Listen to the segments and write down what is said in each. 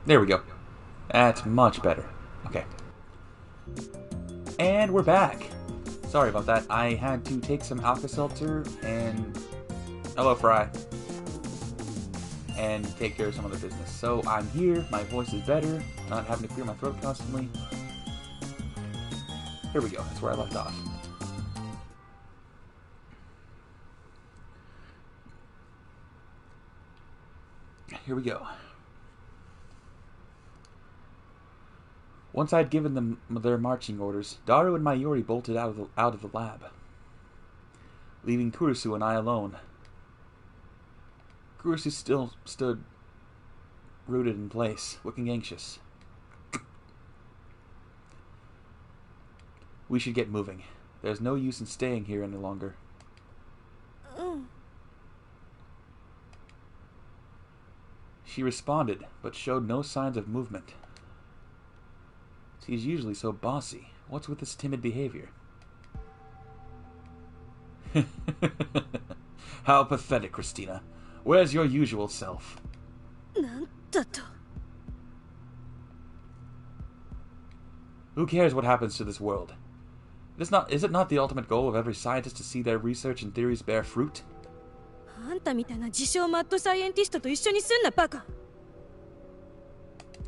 There we go. That's much better. Okay. And we're back. Sorry about that. I had to take some Alka-Seltzer and... Hello, Fry. And take care of some other business. So I'm here. My voice is better. Not having to clear my throat constantly. Here we go. That's where I left off. Here we go. Once I'd given them their marching orders, Daru and Mayuri bolted out of the lab, leaving Kurusu and I alone. Kurusu still stood rooted in place, looking anxious. We should get moving. There's no use in staying here any longer. She responded, but showed no signs of movement. She's usually so bossy. What's with this timid behavior? How pathetic, Christina. Where's your usual self? Who cares what happens to this world? Is it not the ultimate goal of every scientist to see their research and theories bear fruit?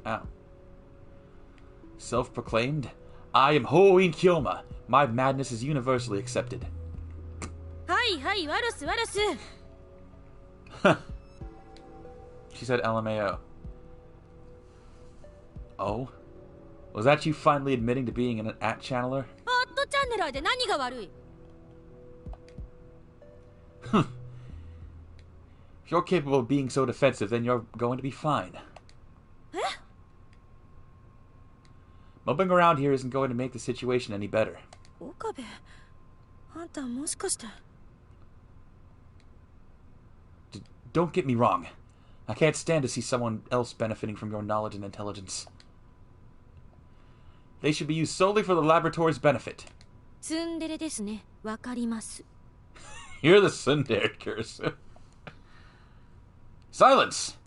Ow. Self-proclaimed? I am Hoin Kyoma. My madness is universally accepted. She said LMAO. Oh? Was that you finally admitting to being an at-channeler? If you're capable of being so defensive, then you're going to be fine. Moping around here isn't going to make the situation any better. Don't get me wrong. I can't stand to see someone else benefiting from your knowledge and intelligence. They should be used solely for the laboratory's benefit. You're the tsundere, Kurisu. Silence!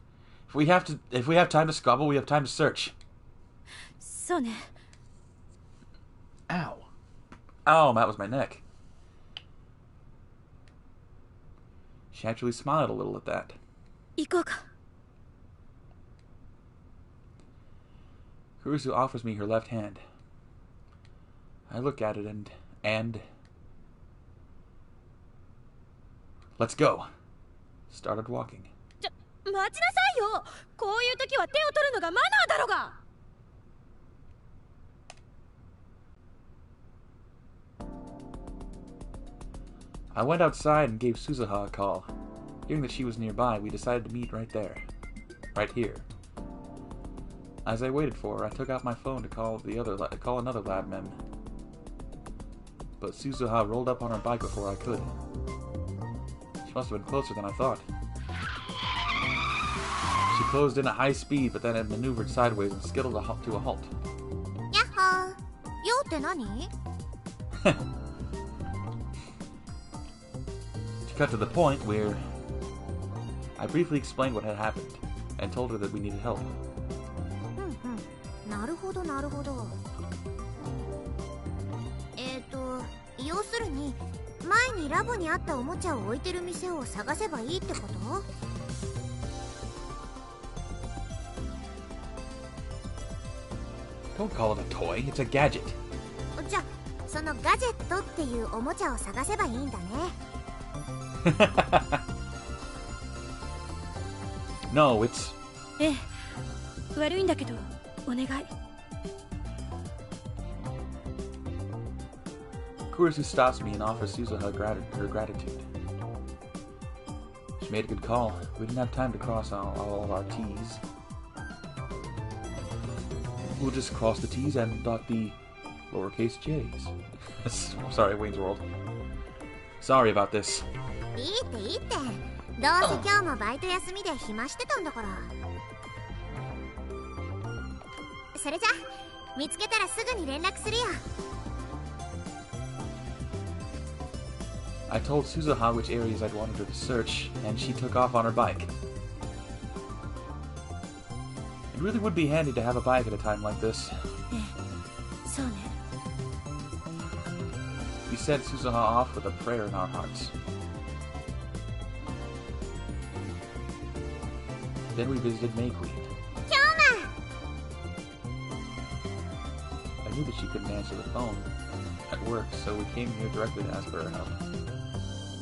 If we have time to squabble, we have time to search. Ow. Ow, that was my neck. She actually smiled a little at that. Kurisu offers me her left hand. I look at it and... Let's go. Started walking. I went outside and gave Suzuha a call. Hearing that she was nearby, we decided to meet right there. Right here. As I waited for her, I took out my phone to call another lab mem. But Suzuha rolled up on her bike before I could. She must have been closer than I thought. She closed in at high speed, but then had maneuvered sideways and skittled to a halt. Yaha! Yo te nani? To cut to the point where I briefly explained what had happened and told her that we needed help. なるほどなるほど。要するに前にラボにあったおもちゃを置いてる店を探せばいいってこと？ Don't call it a toy, it's a gadget. じゃあそのガジェットっていうおもちゃを探せばいいんだね。No, it's... 悪いんだけどお願い。 Kurisu stops me and offers Suzuha her gratitude. She made a good call. We didn't have time to cross all of our T's. We'll just cross the T's and dot the lowercase J's. Sorry, Wayne's World. Sorry about this. いいっていいって。どうせ今日もバイト休みで暇してたんだから。それじゃ見つけたらすぐに連絡するよ。 I told Suzuha which areas I'd wanted her to search, and she took off on her bike. It really would be handy to have a bike at a time like this. ええ、そうね。 We sent Suzuha off with a prayer in our hearts. Then we visited May Queen. I knew that she couldn't answer the phone at work, so we came here directly to ask for her help.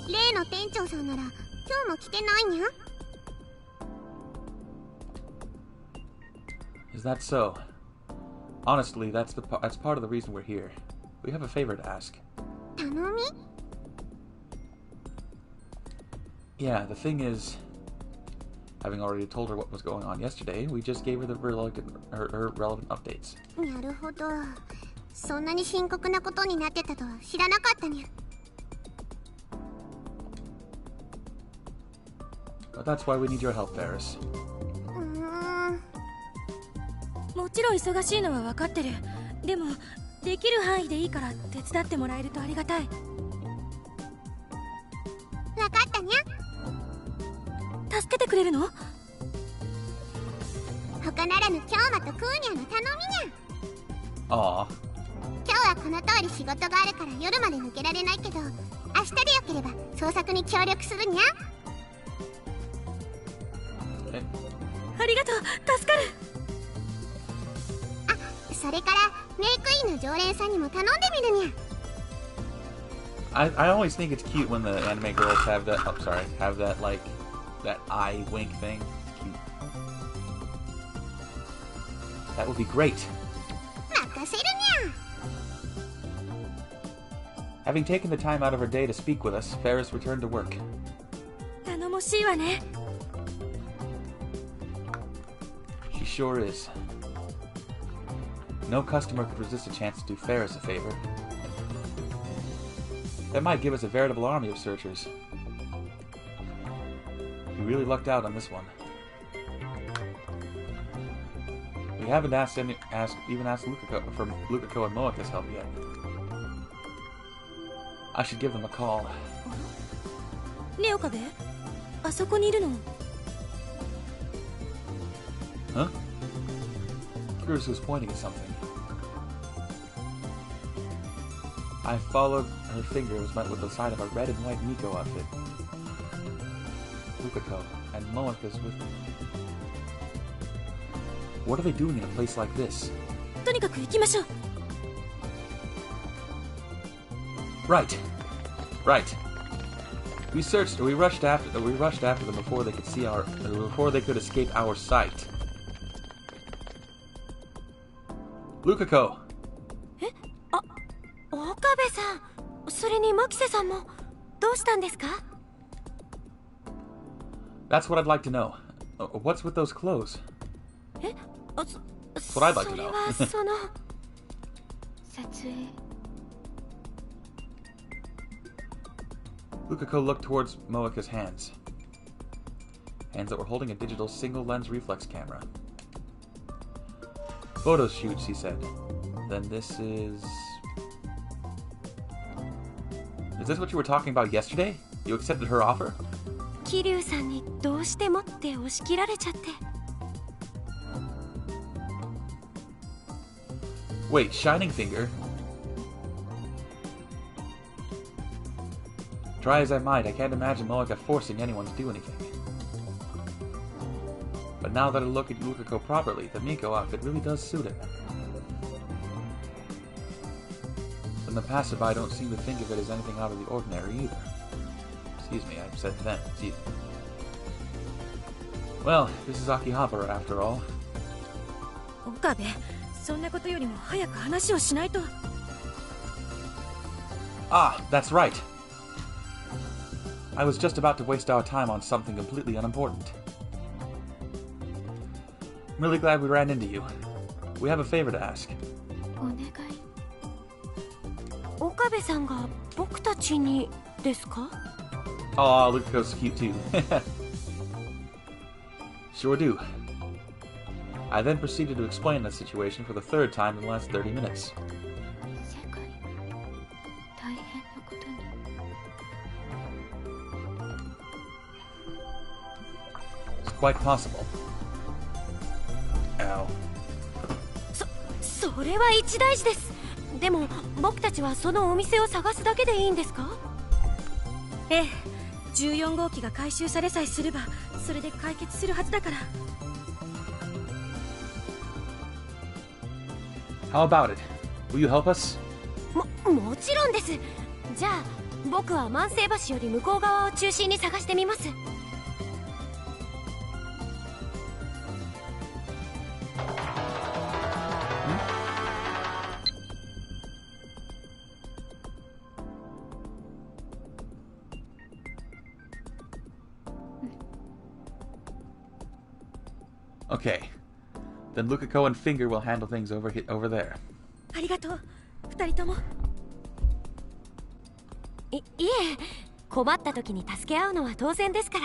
例の店長さんなら今日も来てないにゃ。 Is that so? Honestly, that's part of the reason we're here. We have a favor to ask. 頼み？ Yeah, the thing is, having already told her what was going on yesterday, we just gave her the her relevant updates. なるほど。そんなに深刻なことになってたとは知らなかったにゃ。 But that's why we need your help, Ferris. もちろん忙しいのは分かってる。でもできる範囲でいいから手伝ってもらえるとありがたい。わかったにゃ。助けてくれるの？他ならぬ京馬とクーニャの頼みにゃ。 Aw. 今日はこの通り仕事があるから夜まで抜けられないけど、明日でよければ捜索に協力するにゃ。ありがとう、助かる。あ、それからメイクインの常連さんにも頼んでみるにゃ。 I always think it's cute when the anime girls have that. Oh, sorry, have that like that eye wink thing. It's cute. That would be great. 任せるにゃ。 Having taken the time out of her day to speak with us, Ferris returned to work. 頼もしいわね。 She sure is. No customer could resist a chance to do Ferris a favor. That might give us a veritable army of searchers. We really lucked out on this one. We haven't asked Lukako and Moika's help yet. I should give them a call. ねえ岡部、あそこにいるの。 Huh? Curious was pointing at something. I followed her finger and was met with the sight of a red and white Miko outfit. Lukako and Moika's with me. What are they doing in a place like this? とにかく行きましょう。 Right. We rushed after them before they could escape our sight. Lukako! え、あ、岡部さん、それに牧瀬さんもどうしたんですか？ That's what I'd like to know. What's with those clothes? え、That's what I'd like to know. それはその撮影。 Lukako looked towards Moika's hands that were holding a digital single-lens reflex camera. Photo shoots, he said. Then this is... Is this what you were talking about yesterday? You accepted her offer? 桐生さんにどうしてもって押し切られちゃって。 Wait, Shining Finger? Try as I might, I can't imagine Moika forcing anyone to do anything. But now that I look at Lukako properly, the Miko outfit really does suit him. From the passerby, I don't seem to think of it as anything out of the ordinary either. Excuse me, I said then. Well, this is Akihabara after all. 岡部、そんなことよりも早く話をしないと。 Ah, that's right! I was just about to waste our time on something completely unimportant. I'm really glad we ran into you. We have a favor to ask. お願い。岡部さんが僕たちにですか？ Aw, Lukako's cute too. Sure do. I then proceeded to explain the situation for the third time in the last 30 minutes. 世界大変なことに。 It's quite possible. Ow. know. それは一大事です。でも僕たちはそのお店を探すだけでいいんですか？ええ、14号機が回収されさえすればそれで解決するはずだから。 How about it? Will you help us? もちろんです。じゃあ僕は万世橋より向こう側を中心に探してみます。Okay. Then Lukako and Finger will handle things over there. ありがとう、二人とも。いえ、困った時に助け合うのは当然ですから。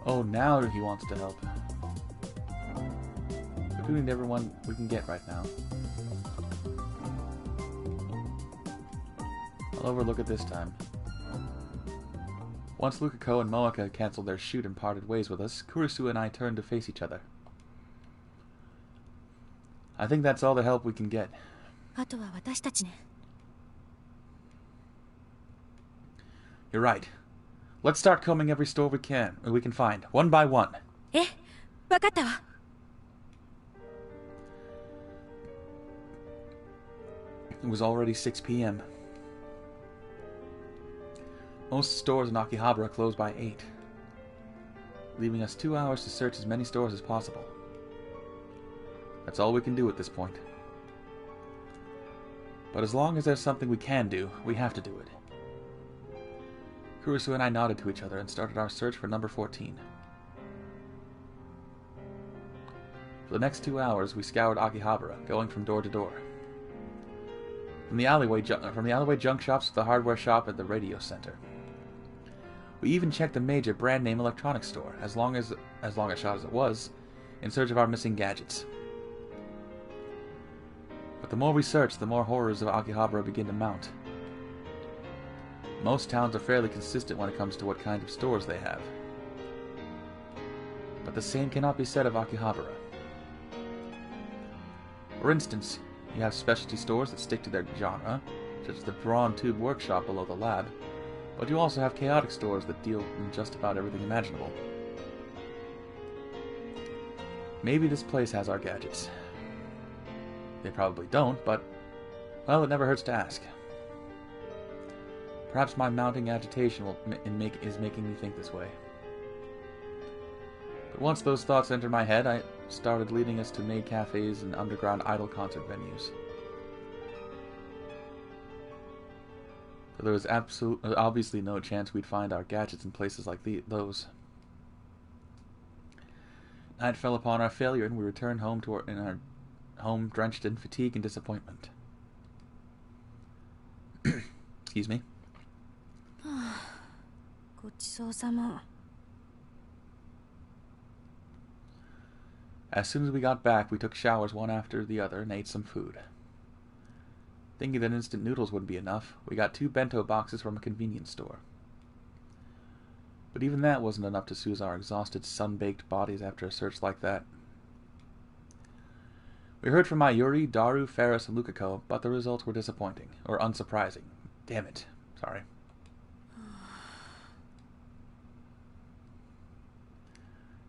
Oh, now he wants to help. We're doing everyone we can get right now. I'll overlook it this time. Once Lukako and Moeka canceled their shoot and parted ways with us, Kurisu and I turned to face each other. I think that's all the help we can get. あとは私たちね。 You're right. Let's start combing every store we can find, one by one. え、わかったわ。 It was already 6 p.m. Most stores in Akihabara close by 8, leaving us 2 hours to search as many stores as possible. That's all we can do at this point. But as long as there's something we can do, we have to do it. Kurisu and I nodded to each other and started our search for number 14. For the next 2 hours, we scoured Akihabara, going from door to door. From the alleyway junk shops to the hardware shop at the radio center. We even checked the major brand-name electronics store, as long a shot as it was, in search of our missing gadgets. But the more we searched, the more horrors of Akihabara begin to mount. Most towns are fairly consistent when it comes to what kind of stores they have. But the same cannot be said of Akihabara. For instance, you have specialty stores that stick to their genre, such as the Brawn Tube Workshop below the lab, but you also have chaotic stores that deal in just about everything imaginable. Maybe this place has our gadgets. They probably don't, but, well, it never hurts to ask. Perhaps my mounting agitation is making me think this way. But once those thoughts entered my head, I started leading us to maid cafes and underground idol concert venues. There was obviously no chance we'd find our gadgets in places like those. Night fell upon our failure, and we returned home in our home drenched in fatigue and disappointment. Excuse me. ごちそうさま。 As soon as we got back, we took showers one after the other and ate some food. Thinking that instant noodles wouldn't be enough, we got 2 bento boxes from a convenience store. But even that wasn't enough to soothe our exhausted, sun-baked bodies after a search like that. We heard from Mayuri, Daru, Ferris, and Lukako, but the results were disappointing, or unsurprising. Damn it. Sorry.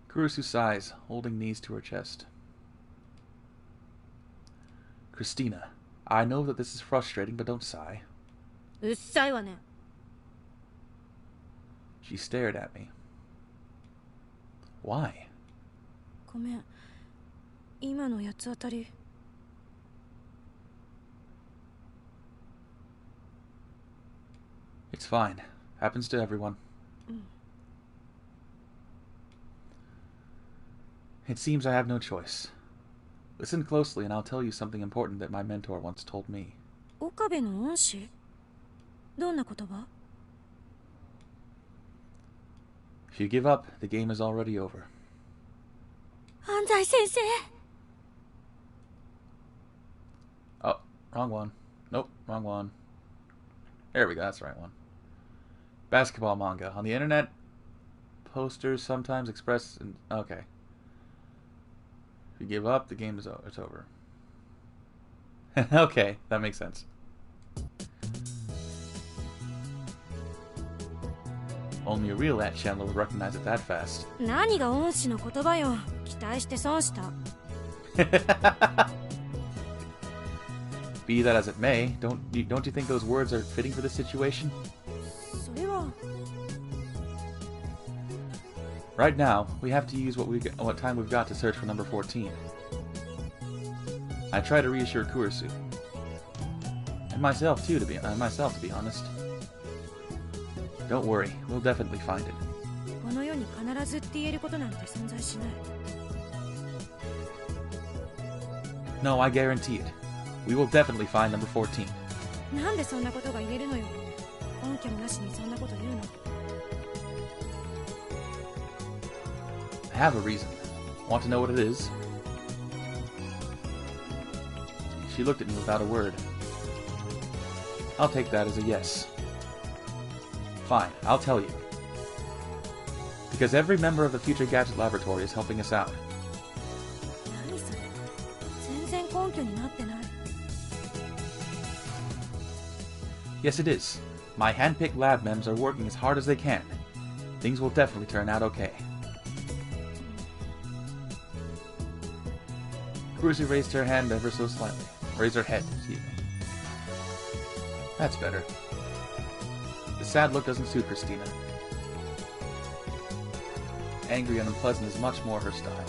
Kurisu sighs, holding knees to her chest. Christina, I know that this is frustrating, but don't sigh. うっさいわね。 She stared at me. Why? ごめん。今の八つ当たり。 It's fine. Happens to everyone. It seems I have no choice. Listen closely and I'll tell you something important that my mentor once told me. 岡部の恩師？どんな言葉？ If you give up, the game is already over. 安西先生。 Oh, wrong one. Nope, wrong one. There we go, that's the right one. Basketball manga. On the internet, posters sometimes express... Okay. If you give up, the game is over. It's over. Okay, that makes sense. Only a real at channel would recognize it that fast. 何が恩師の言葉よ。期待して損した。Be that as it may, don't you think those words are fitting for this situation? それは。Right now, we have to use what time we've got to search for number 14. I try to reassure Kurisu. And myself too, to be honest. Don't worry, we'll definitely find it. この世に必ずって言えることなんて存在しない。No, I guarantee it. We will definitely find number 14. なんでそんなことが言えるのよ。根拠もなしにそんなこと言うの。I have a reason. Want to know what it is? She looked at me without a word. I'll take that as a yes. Fine, I'll tell you. Because every member of the Future Gadget Laboratory is helping us out. 何それ。全然根拠になってない。Yes, it is. My hand-picked lab mems are working as hard as they can. Things will definitely turn out okay. Kurisu raised her hand ever so slightly. Raised her head, excuse me. That's better. The sad look doesn't suit Christina. Angry and unpleasant is much more her style.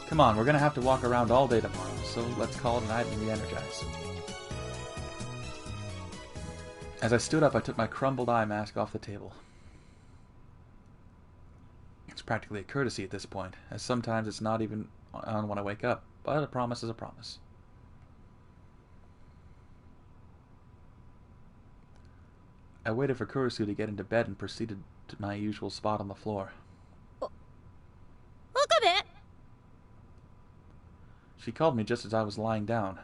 Come on, we're gonna have to walk around all day tomorrow, so let's call it a night and re-energize. As I stood up, I took my crumbled eye mask off the table. It's practically a courtesy at this point, as sometimes it's not even on when I wake up, but a promise is a promise. I waited for Kurisu to get into bed and proceeded to my usual spot on the floor. Okabe! She called me just as I was lying down.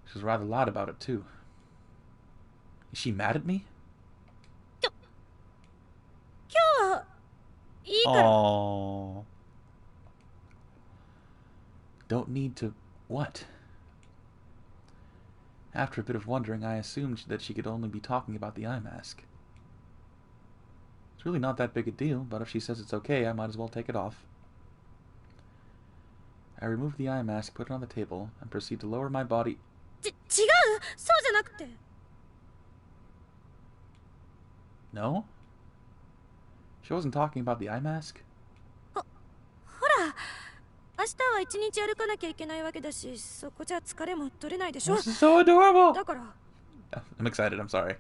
She was rather loud about it, too. Is she mad at me? 今日はいいから。Aww. Don't need to... what? After a bit of wondering, I assumed that she could only be talking about the eye mask. It's really not that big a deal, but if she says it's okay, I might as well take it off. I removed the eye mask, put it on the table, and proceeded to lower my body... 違う！そうじゃなくて。No? She wasn't talking about the eye mask? ほら、明日は一日歩かなきゃいけないわけだし、そこじゃ疲れも取れないでしょ。 This is so adorable! だから。I'm excited, I'm sorry.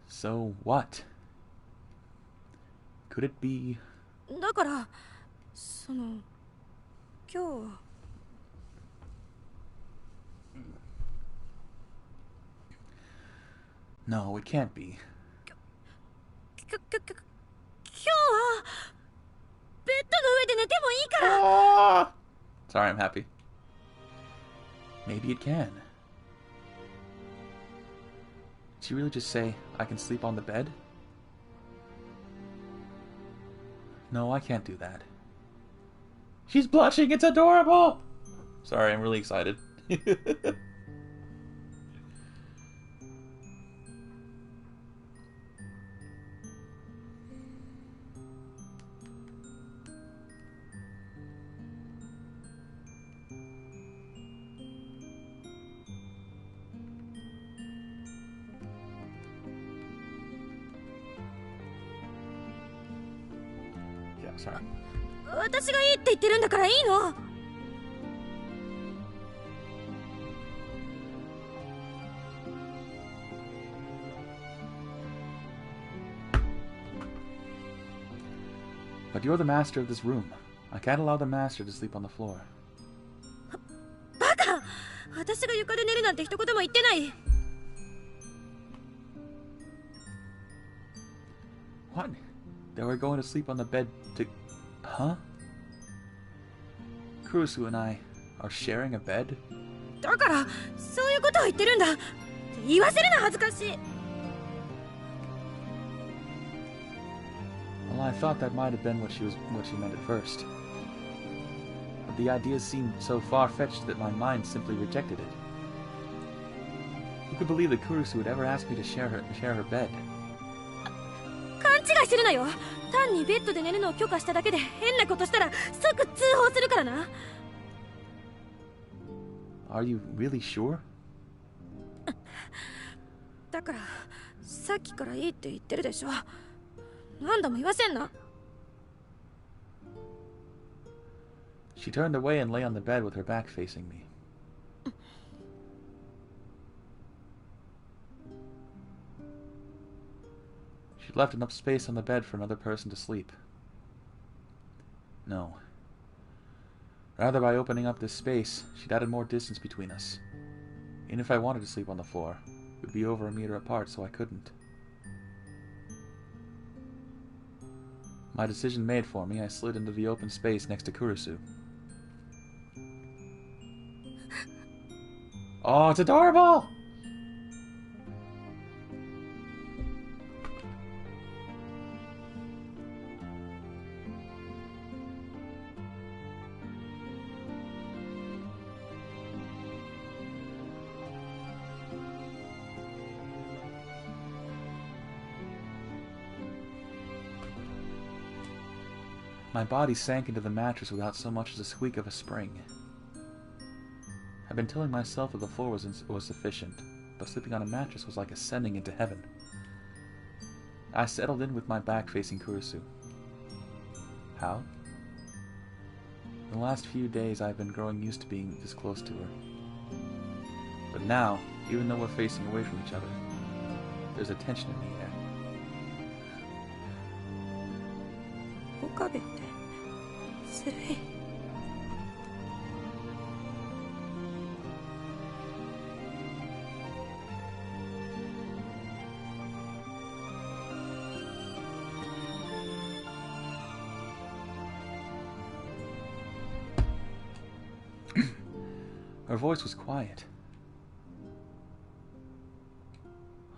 So what? Could it be... だから、その、今日は。No, it can't be. 今日はベッドの上で寝てもいいから。Ah! Sorry, I'm happy. Maybe it can. Did she really just say, I can sleep on the bed? No, I can't do that. She's blushing, it's adorable! Sorry, I'm really excited. Sorry. 私がいいって言ってるんだからいいの。But you're the master of this room. I can't allow the master to sleep on the floor. バカ！私が床で寝るなんて一言も言ってない。What? They were going to sleep on the bed to... Huh? Kurusu and I are sharing a bed? だからそういうことを言ってるんだ。言わせるな、恥ずかしい。 Well, I thought that might have been what she meant at first. But the ideas seemed so far-fetched that my mind simply rejected it. Who could believe that Kurusu would ever ask me to share her bed? 勘違いするなよ。単にベッドで寝るのを許可しただけで変なことしたら即通報するからな。 Are you really sure? だからさっきからいいって言ってるでしょ。何度も言わせんな。 She turned away and lay on the bed with her back facing me. She left enough space on the bed for another person to sleep. No. Rather, by opening up this space, she'd added more distance between us. Even if I wanted to sleep on the floor, it would be over a meter apart, so I couldn't. My decision made for me, I slid into the open space next to Kurusu. Oh, it's adorable! My body sank into the mattress without so much as a squeak of a spring. I'd been telling myself that the floor was sufficient, but sleeping on a mattress was like ascending into heaven. I settled in with my back facing Kurusu. How? In the last few days I've been growing used to being this close to her. But now, even though we're facing away from each other, there's a tension in the air. 岡部ってずるい。 Her voice was quiet.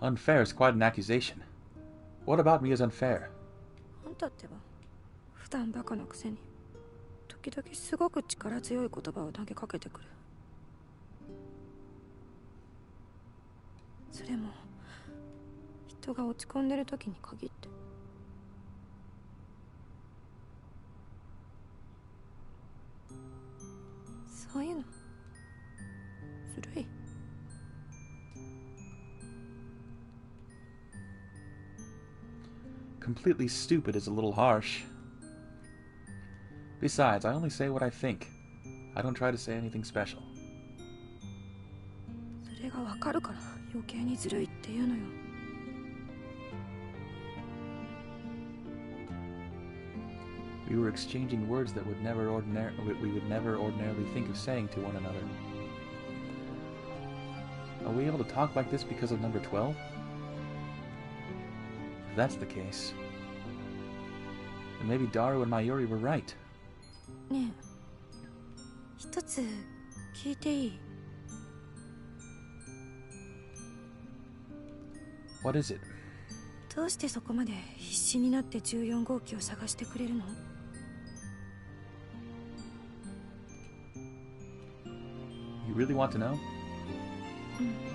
Unfair is quite an accusation. What about me is unfair? あんたってば普段バカなくせに時々すごく力強い言葉を投げかけてくる。それも人が落ち込んでる時に限って。そういうのずるい。 Completely stupid is a little harsh. Besides, I only say what I think. I don't try to say anything special. それがわかるから余計にずるいって言うのよ。 We were exchanging words that we would never ordinarily think of saying to one another. Are we able to talk like this because of number 12? If that's the case, then maybe Daru and Mayuri were right. ねえ、一つ聞いていい？ What is it? どうしてそこまで必死になって14号機を探してくれるの？ You really want to know? うん。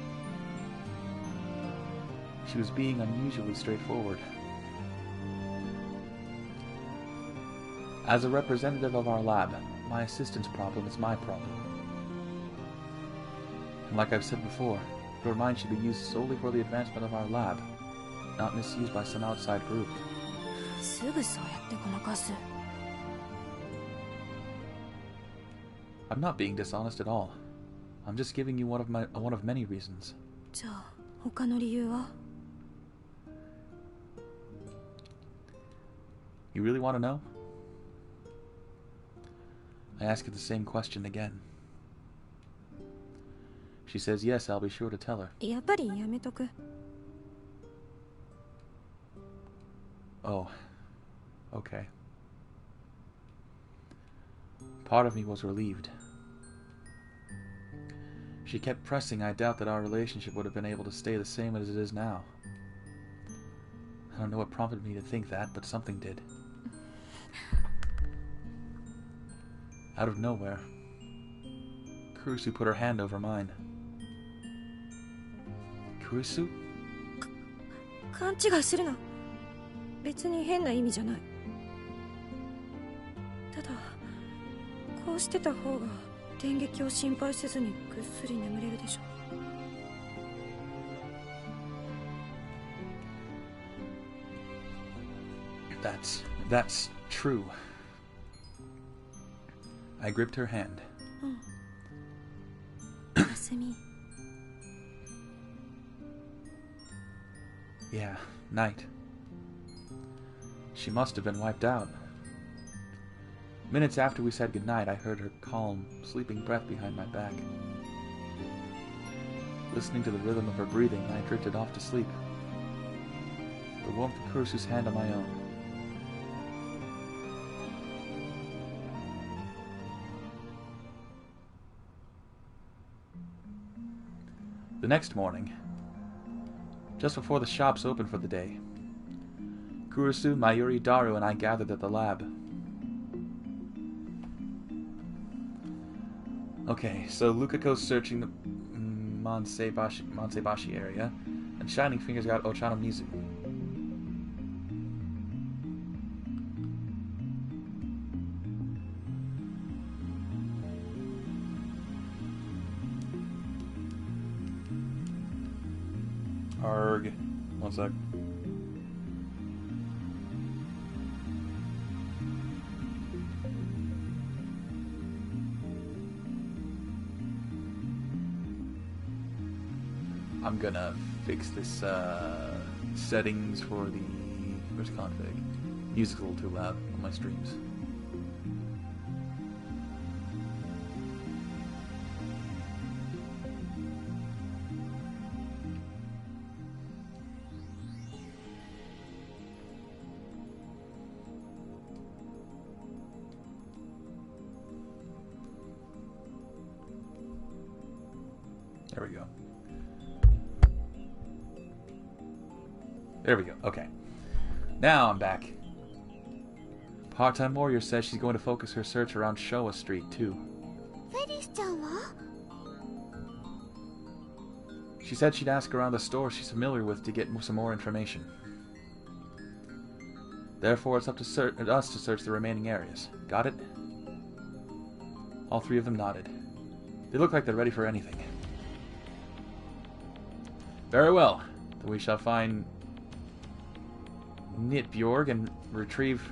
She was being unusually straightforward. As a representative of our lab, my assistant's problem is my problem. And like I've said before, your mind should be used solely for the advancement of our lab, not misused by some outside group. すぐそうやってごまかす。 I'm not being dishonest at all. I'm just giving you one of many reasons. じゃあ他の理由は？ You really want to know? I ask her the same question again. She says yes, I'll be sure to tell her. やっぱりやめとく。 Oh, okay. Part of me was relieved. If she kept pressing, I doubt that our relationship would have been able to stay the same as it is now. I don't know what prompted me to think that, but something did. Out of nowhere, Kurisu put her hand over mine. Kurisu? 勘違いするな。別に変な意味じゃない。ただ、こうしてた方が電撃を心配せずにぐっすり眠れるでしょ。That's true. I gripped her hand. 休み。Yeah, night. She must have been wiped out. Minutes after we said goodnight, I heard her calm, sleeping breath behind my back. Listening to the rhythm of her breathing, I drifted off to sleep. The warmth of Kurisu's hand on my own. The next morning, just before the shops opened for the day, Kurisu, Mayuri, Daru, and I gathered at the lab. Okay, so Lukako's searching the Mansebashi area, and Shining Fingers got Ochano Mizu. Arg. One sec. I'm gonna fix this settings for the where's config? Music's a little too loud on my streams. There we go. There we go. Okay. Now I'm back. Part-time warrior says she's going to focus her search around Showa Street, too. She said she'd ask around the stores she's familiar with to get some more information. Therefore, it's up to us to search the remaining areas. Got it? All three of them nodded. They look like they're ready for anything. Very well. Then we shall find Nitbjorg and retrieve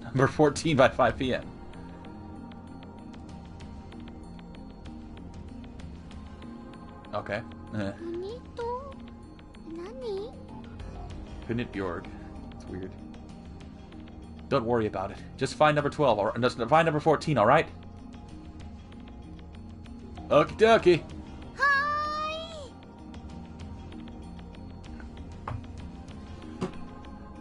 number 14 by 5 p.m. Okay. Nitbjorg. It's weird. Don't worry about it. Just find number 12, or just find number 14, alright? Okie dokie.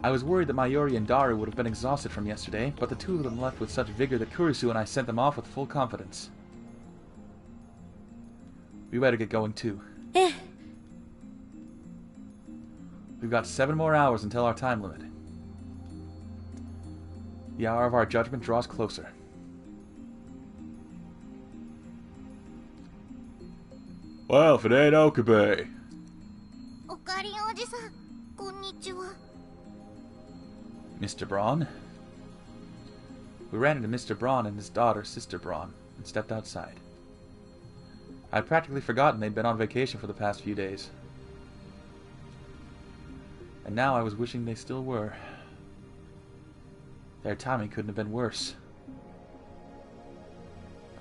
I was worried that Mayuri and Daru would have been exhausted from yesterday, but the two of them left with such vigor that Kurisu and I sent them off with full confidence. We better get going too. We've got 7 more hours until our time limit. The hour of our judgment draws closer. Well, if it ain't Okabe. Mr. Braun? We ran into Mr. Braun and his daughter, Sister Braun, and stepped outside. I'd practically forgotten they'd been on vacation for the past few days. And now I was wishing they still were. Their timing couldn't have been worse.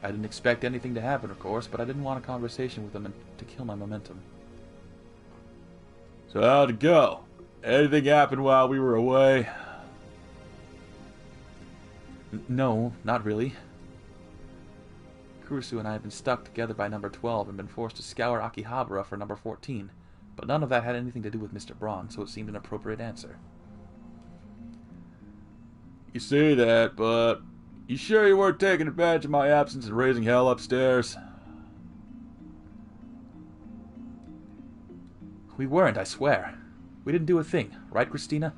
I didn't expect anything to happen, of course, but I didn't want a conversation with them to kill my momentum. So how'd it go? Anything happened while we were away? No, not really. Kurisu and I have been stuck together by number 12 and been forced to scour Akihabara for number 14, but none of that had anything to do with Mr. Braun, so it seemed an appropriate answer. You say that, but You sure you weren't taking advantage of my absence and raising hell upstairs? We weren't, I swear. We didn't do a thing, right, Christina?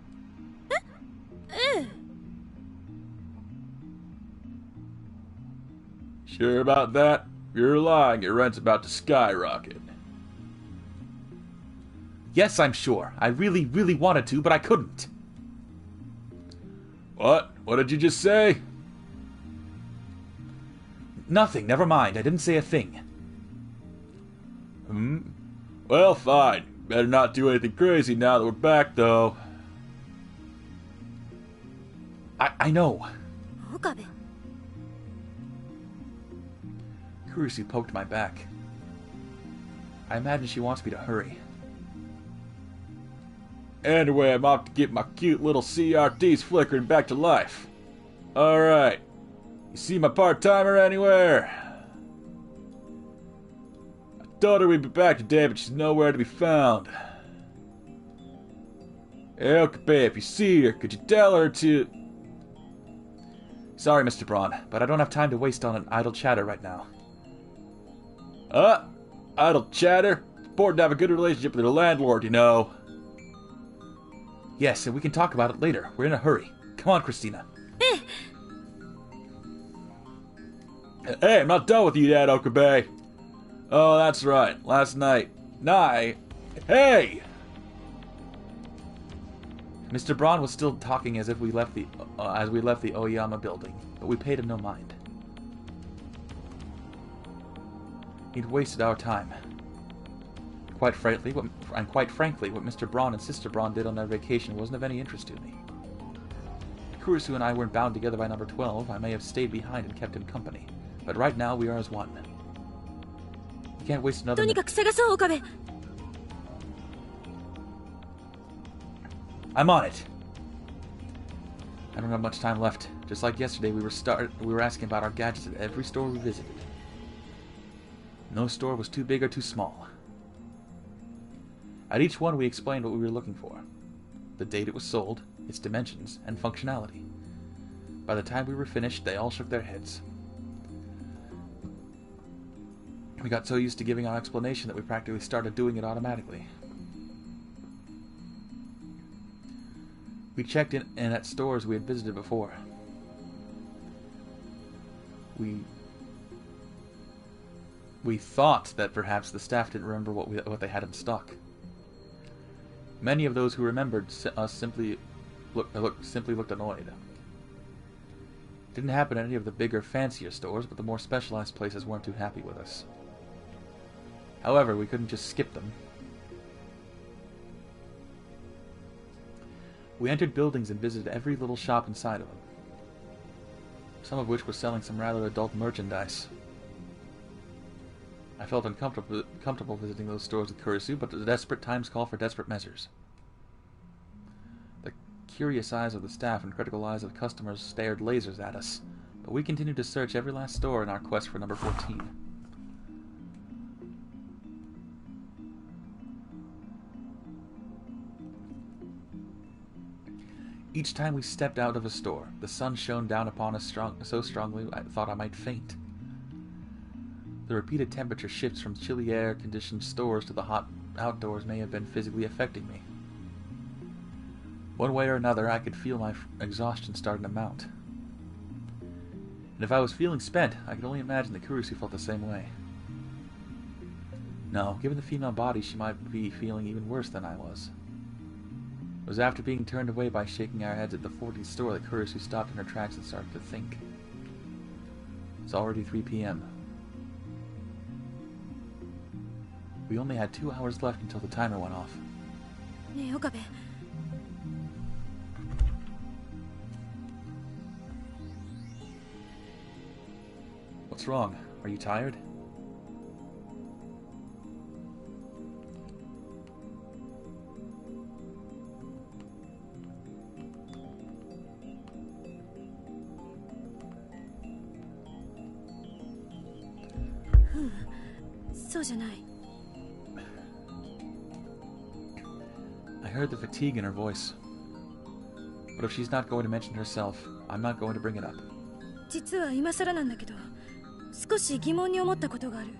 Sure about that? If you're lying, your rent's about to skyrocket. Yes, I'm sure. I really, really wanted to, but I couldn't. What? What did you just say? Nothing, never mind. I didn't say a thing. Well, fine. Better not do anything crazy now that we're back, though. I know. Okabe. Kurusu poked my back. I imagine she wants me to hurry. Anyway, I'm off to get my cute little CRTs flickering back to life. Alright. You see my part-timer anywhere? I told her we'd be back today, but she's nowhere to be found. Hey, Okabe, if you see her, could you tell her to... Sorry, Mr. Braun, but I don't have time to waste on an idle chatter right now. Idle chatter? It's important to have a good relationship with your landlord, you know. Yes, and we can talk about it later. We're in a hurry. Come on, Christina. Hey, I'm not done with you yet, Okabe. Oh, that's right. Last night. Hey! Mr. Braun was still talking as if we left the Oyama building, but we paid him no mind. He'd wasted our time. Quite frankly, what Mr. Braun and Sister Braun did on their vacation wasn't of any interest to me. If Kurusu and I weren't bound together by number 12, I may have stayed behind and kept him company. But right now, we are as one. You can't waste another minute. I'm on it! I don't have much time left. Just like yesterday, we were asking about our gadgets at every store we visited. No store was too big or too small. At each one, we explained what we were looking for. The date it was sold, its dimensions, and functionality. By the time we were finished, they all shook their heads. We got so used to giving our explanation that we practically started doing it automatically. We checked in at stores we had visited before. We thought that perhaps the staff didn't remember what they had in stock. Many of those who remembered us simply looked annoyed. It didn't happen at any of the bigger, fancier stores, but the more specialized places weren't too happy with us. However, we couldn't just skip them. We entered buildings and visited every little shop inside of them, some of which were selling some rather adult merchandise. I felt uncomfortable visiting those stores with Kurusu, but the desperate times call for desperate measures. The curious eyes of the staff and critical eyes of customers stared lasers at us, but we continued to search every last store in our quest for number 14. Each time we stepped out of a store, the sun shone down upon us so strongly I thought I might faint. The repeated temperature shifts from chilly air-conditioned stores to the hot outdoors may have been physically affecting me. One way or another, I could feel my exhaustion starting to mount. And if I was feeling spent, I could only imagine that Kurusu felt the same way. No, given the female body, she might be feeling even worse than I was. It was after being turned away by shaking our heads at the 40th store that Kurusu stopped in her tracks and started to think. It's already 3 p.m. We only had 2 hours left until the timer went off. Hey, Okabe. What's wrong? Are you tired? I heard the fatigue in her voice. But if she's not going to mention herself, I'm not going to bring it up. 実は今更なんだけど、少し疑問に思ったことがある。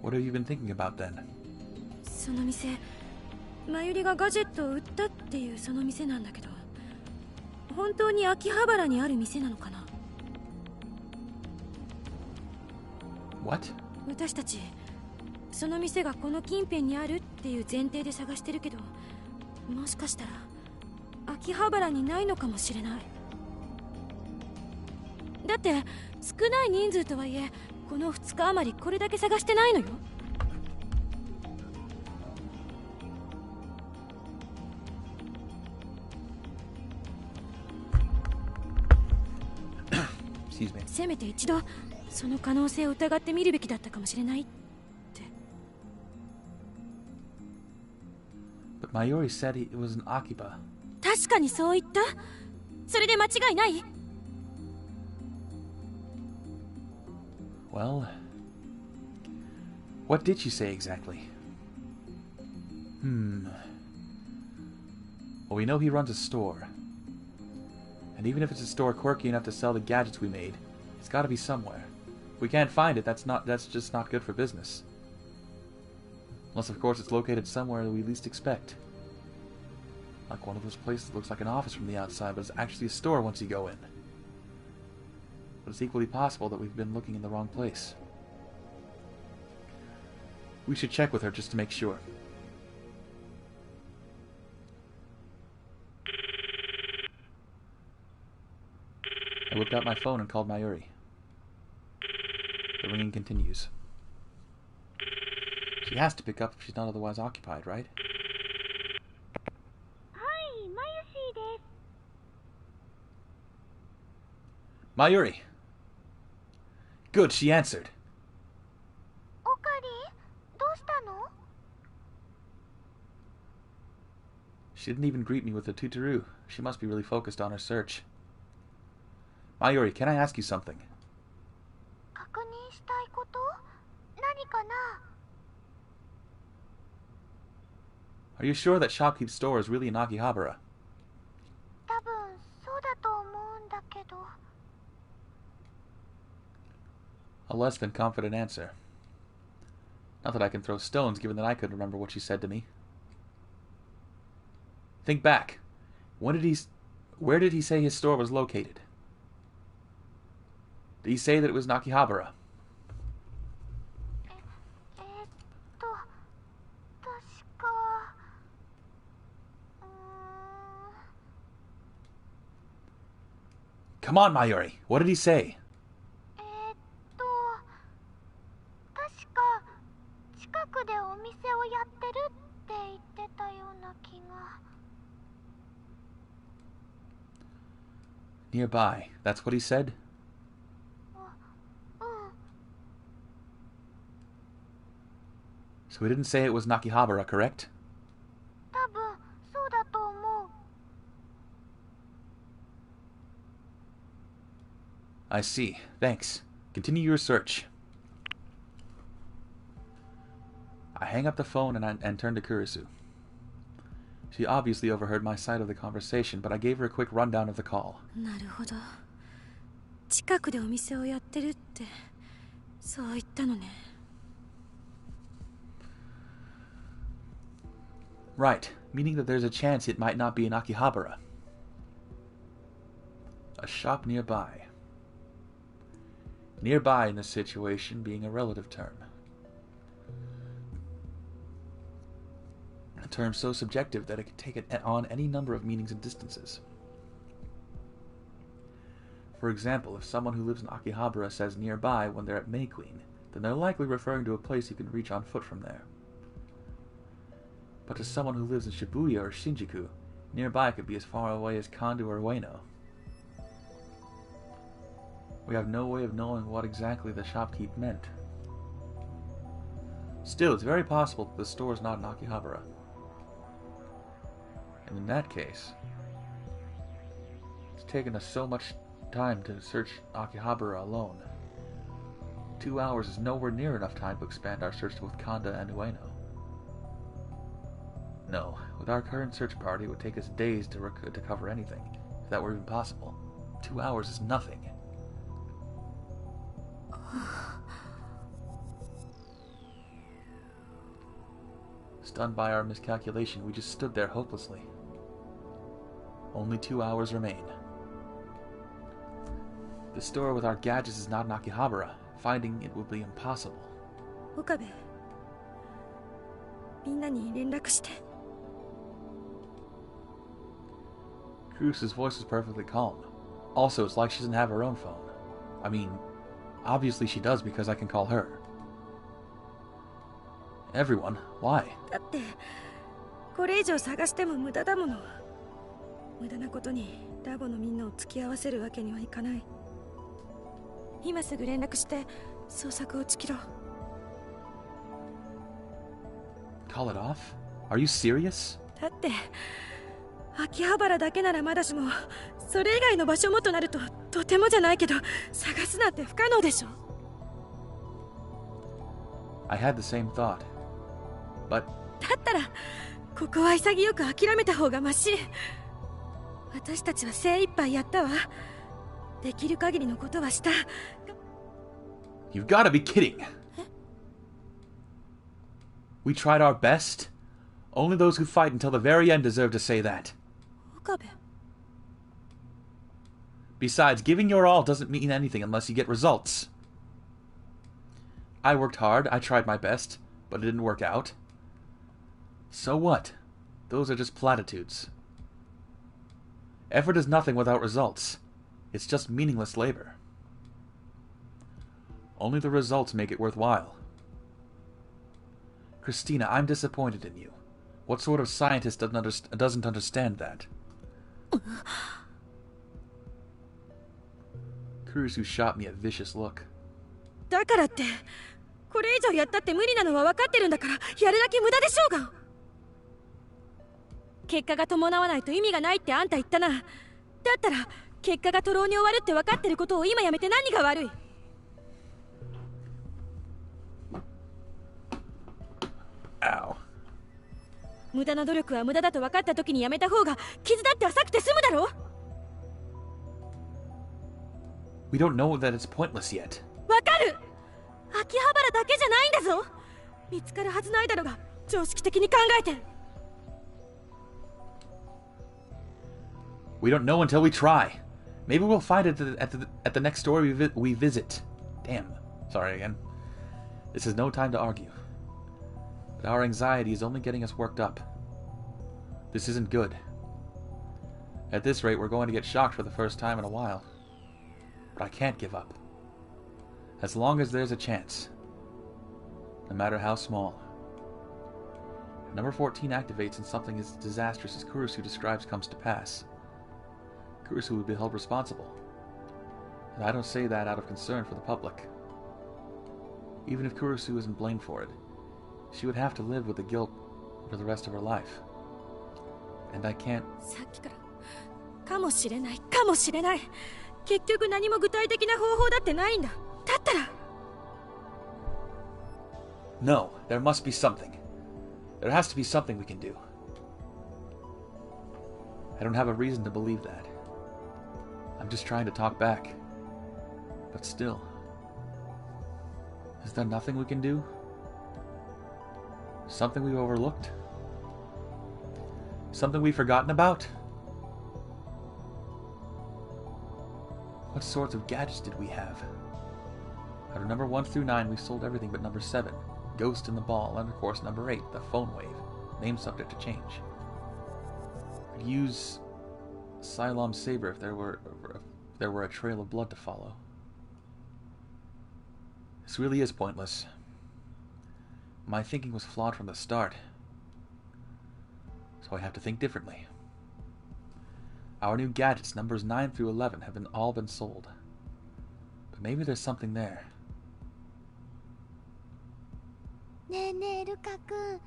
What have you been thinking about then? その店、まゆりがガジェットを売ったっていうその店なんだけど、本当に秋葉原にある店なのかな？ What? 私たちその店がこの近辺にあるっていう前提で探してるけど、もしかしたら秋葉原にないのかもしれない。だって少ない人数とはいえ、この2日余りこれだけ探してないのよ。Excuse me. せめて一度その可能性を疑ってみるべきだったかもしれないって。 But Mayuri said it was an Akiba. 確かにそう言った？それで間違いない？ Well, what did she say exactly? Well, we know he runs a store. And even if it's a store quirky enough to sell the gadgets we made, it's gotta be somewhere. If we can't find it, that's just not good for business. Unless, of course, it's located somewhere that we least expect. Like one of those places that looks like an office from the outside, but it's actually a store once you go in. But it's equally possible that we've been looking in the wrong place. We should check with her just to make sure. I whipped out my phone and called Mayuri. The ringing continues. She has to pick up if she's not otherwise occupied, right? Mayuri! Good, she answered. She didn't even greet me with a tutoru. She must be really focused on her search. Mayuri, can I ask you something? Are you sure that Shopkeep's store is really in Akihabara? A less than confident answer. Not that I can throw stones, given that I couldn't remember what she said to me. Think back. Where did he say his store was located? Did he say that it was in Akihabara? Come on, Mayuri. What did he say? Nearby. That's what he said? So he didn't say it was Nakihabara, correct? I see. Thanks. Continue your search. I hang up the phone and turn to Kurisu. She obviously overheard my side of the conversation, but I gave her a quick rundown of the call. なるほど。近くでお店をやってるって、そう言ったのね。Right, meaning that there's a chance it might not be in Akihabara. A shop nearby. Nearby in this situation being a relative term. A term so subjective that it could take on any number of meanings and distances. For example, if someone who lives in Akihabara says nearby when they're at May Queen, then they're likely referring to a place you can reach on foot from there. But to someone who lives in Shibuya or Shinjuku, nearby could be as far away as Kondo or Ueno. We have no way of knowing what exactly the shopkeep meant. Still, it's very possible that the store is not in Akihabara. And in that case, it's taken us so much time to search Akihabara alone. 2 hours is nowhere near enough time to expand our search to both Kanda and Ueno. No, with our current search party, it would take us days to cover anything, if that were even possible. 2 hours is nothing. Stunned by our miscalculation, we just stood there hopelessly. Only 2 hours remain. The store with our gadgets is not in Akihabara. Finding it will be impossible. Okabe, みんなに連絡して。 Kurusu's voice was perfectly calm. Also, it's like she doesn't have her own phone. I mean, obviously she does because I can call her. Everyone? Why? だって、これ以上探しても無駄だもの。無駄なことにラボのみんなを付き合わせるわけにはいかない。今すぐ連絡して捜索を打ち切ろう。Call it off? Are you serious? だって、秋葉原だけならまだしも、それ以外の場所もとなるととてもじゃないけど探すなんて不可能でしょ。I had the same thought. But だったらここは潔く諦めた方がマシ。私たちは精一杯やったわ。できる限りのことはした。you've gotta be kidding. We tried our best. Only those who fight until the very end deserve to say that. 岡部。 Besides, giving your all doesn't mean anything unless you get results. I worked hard, I tried my best, but it didn't work out. So what? Those are just platitudes. Effort is nothing without results. It's just meaningless labor. Only the results make it worthwhile. Christina, I'm disappointed in you. What sort of scientist doesn't understand that? Kurusu shot me a vicious look. だからって、これ以上やったって無理なのは分かってるんだから、やるだけ無駄でしょうが。結果が伴わないと意味がないってあんた言ったな。だったら結果が徒労に終わるって分かってることを今やめて何が悪い。Ow. 無駄な努力は無駄だと分かった時にやめた方が傷だって浅くて済むだろ。 We don't know that it's pointless yet. 分かる。秋葉原だけじゃないんだぞ。見つかるはずないだろが、常識的に考えて。 We don't know until we try. Maybe we'll find it at the next store we visit. Damn. Sorry again. This is no time to argue. But our anxiety is only getting us worked up. This isn't good. At this rate, we're going to get shocked for the first time in a while. But I can't give up. As long as there's a chance. No matter how small. If number 14 activates and something as disastrous as Kurusu describes comes to pass, Kurusu would be held responsible. And I don't say that out of concern for the public. Even if Kurusu isn't blamed for it, she would have to live with the guilt for the rest of her life. And I can't... さっきからかもしれないかもしれない。結局何も具体的な方法だってないんだ。だったら No, there must be something. There has to be something we can do. I don't have a reason to believe that. I'm just trying to talk back. But still. Is there nothing we can do? Something we've overlooked? Something we've forgotten about? What sorts of gadgets did we have? Out of number 1 through 9, we sold everything but number 7, Ghost in the Ball, and of course number 8, the Phone Wave, name subject to change. Could use Cylon Saber if there were a trail of blood to follow. This really is pointless. My thinking was flawed from the start, so I have to think differently. Our new gadgets, numbers 9 through 11, have all been sold. But maybe there's something there. ねえねえルカ君、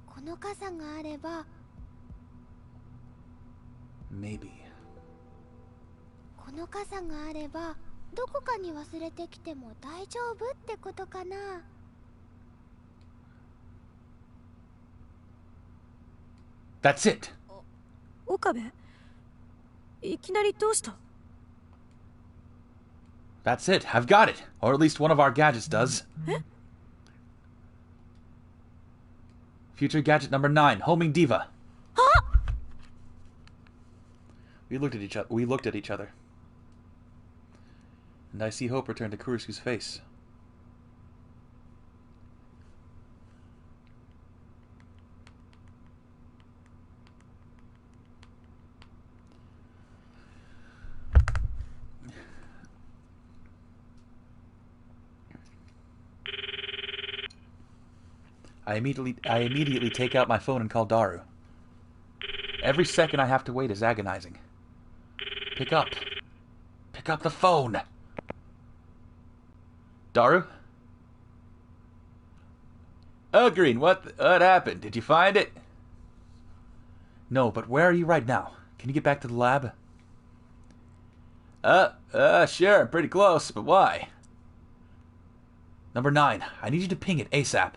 この傘があれば。 Maybe. この傘があればどこかに忘れてきても大丈夫ってことかな。 That's it! 岡部、いきなりどうした？ That's it. I've got it. Or at least one of our gadgets does. Future gadget number 9, homing diva. We looked at each other. And I see hope return to Kurisu's face. I immediately take out my phone and call Daru. Every second I have to wait is agonizing. Pick up. Pick up the phone. Daru? Oh, Green, what happened? Did you find it? No, but where are you right now? Can you get back to the lab? Sure, I'm pretty close, but why? Number 9, I need you to ping it ASAP.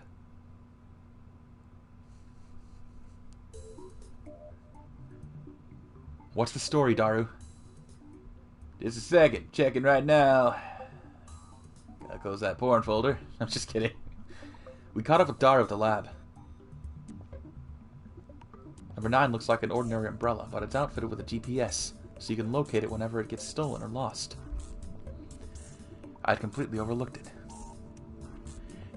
What's the story, Daru? Just a second. Checking right now. Gotta close that porn folder. I'm just kidding. We caught up with Daru at the lab. Number 9 looks like an ordinary umbrella, but it's outfitted with a GPS, so you can locate it whenever it gets stolen or lost. I'd completely overlooked it.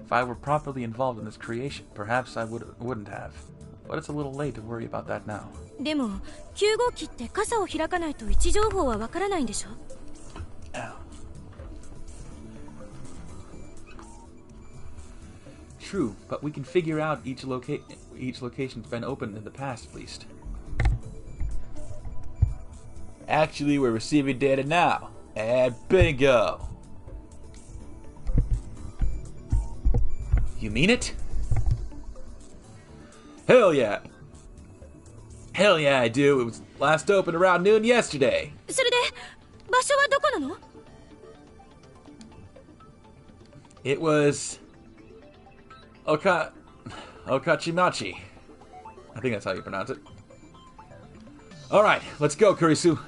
If I were properly involved in this creation, perhaps I wouldn't have. But it's a little late to worry about that now. でも9号機って傘を開かないと位置情報はわからないんでしょ? True, but we can figure out each location's been opened in the past, at least. Actually, we're receiving data now. And bingo! You mean it? Hell yeah! Hell yeah, I do. It was last opened around noon yesterday. それで場所はどこなの? It was Okachimachi. I think that's how you pronounce it. Alright, let's go, Kurisu.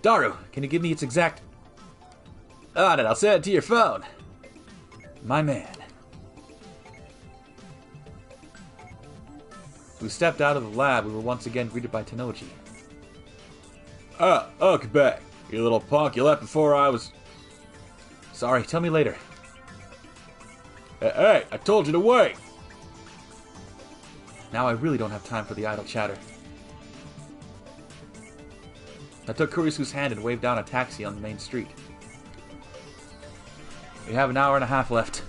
Daru, can you give me its exact... On it, I'll send it to your phone. My man. We stepped out of the lab, we were once again greeted by Tenoji. Okay, back. You little punk, you left before I was... Sorry, tell me later. Hey, I told you to wait! Now I really don't have time for the idle chatter. I took Kurisu's hand and waved down a taxi on the main street. We have an hour and a half left.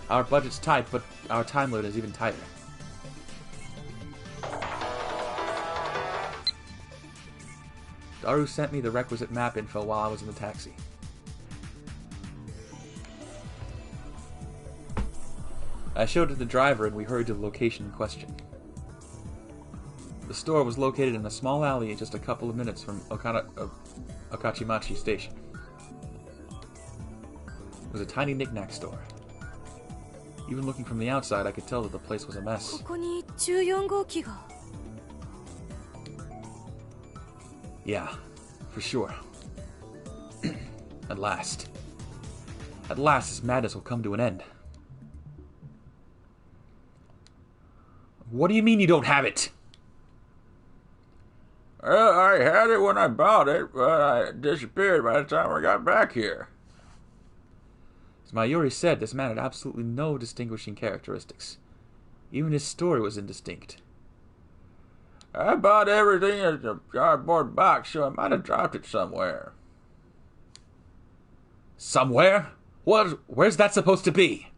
Our budget's tight, but our time limit is even tighter. Daru sent me the requisite map info while I was in the taxi. I showed it to the driver and we hurried to the location in question. The store was located in a small alley just a couple of minutes from Okachimachi Station. It was a tiny knick-knack store. Even looking from the outside, I could tell that the place was a mess. ここに14号機が. Yeah, for sure. At last. At last, this madness will come to an end. What do you mean you don't have it? Well, I had it when I bought it, but it disappeared by the time I got back here. As Mayuri said, this man had absolutely no distinguishing characteristics. Even his story was indistinct. I bought everything in a cardboard box, so I might have dropped it somewhere. Somewhere? Where's that supposed to be?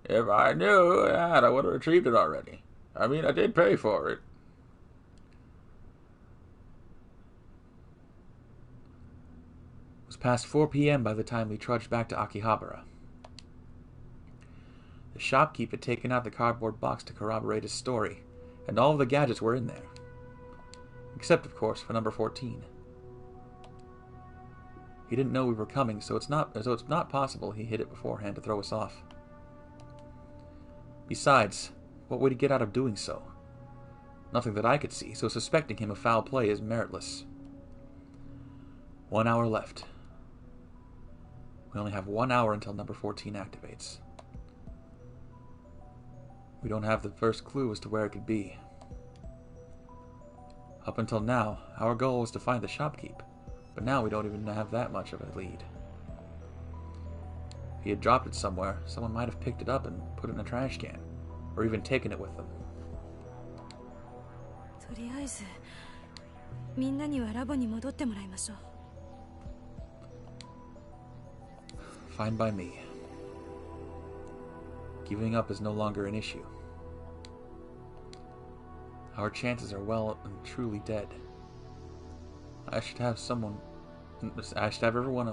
If I knew that, I would have retrieved it already. I mean, I did pay for it. It was past 4 p.m. by the time we trudged back to Akihabara. The shopkeep had taken out the cardboard box to corroborate his story, and all of the gadgets were in there. Except, of course, for number 14. He didn't know we were coming, so it's not possible he hid it beforehand to throw us off. Besides, what would he get out of doing so? Nothing that I could see, so suspecting him of foul play is meritless. 1 hour left. We only have 1 hour until number 14 activates. We don't have the first clue as to where it could be. Up until now, our goal was to find the shopkeep, but now we don't even have that much of a lead. If he had dropped it somewhere, someone might have picked it up and put it in a trash can, or even taken it with them. とりあえずみんなにはラボに戻ってもらいましょう。 Fine by me. Giving up is no longer an issue. Our chances are well and truly dead. I should have everyone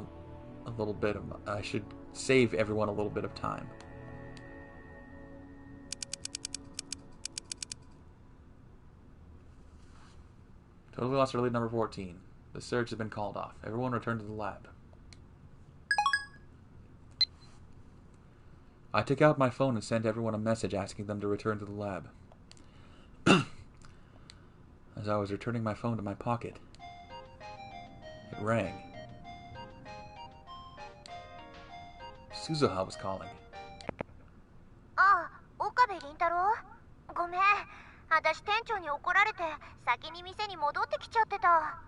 a little bit of... I should save everyone a little bit of time. Totally lost our lead number 14. The search has been called off. Everyone return to the lab. I took out my phone and sent everyone a message asking them to return to the lab. As I was returning my phone to my pocket, it rang. Suzuha was calling. ああ、岡部倫太郎。ごめん。私店長に怒られて先に店に戻ってきちゃってた。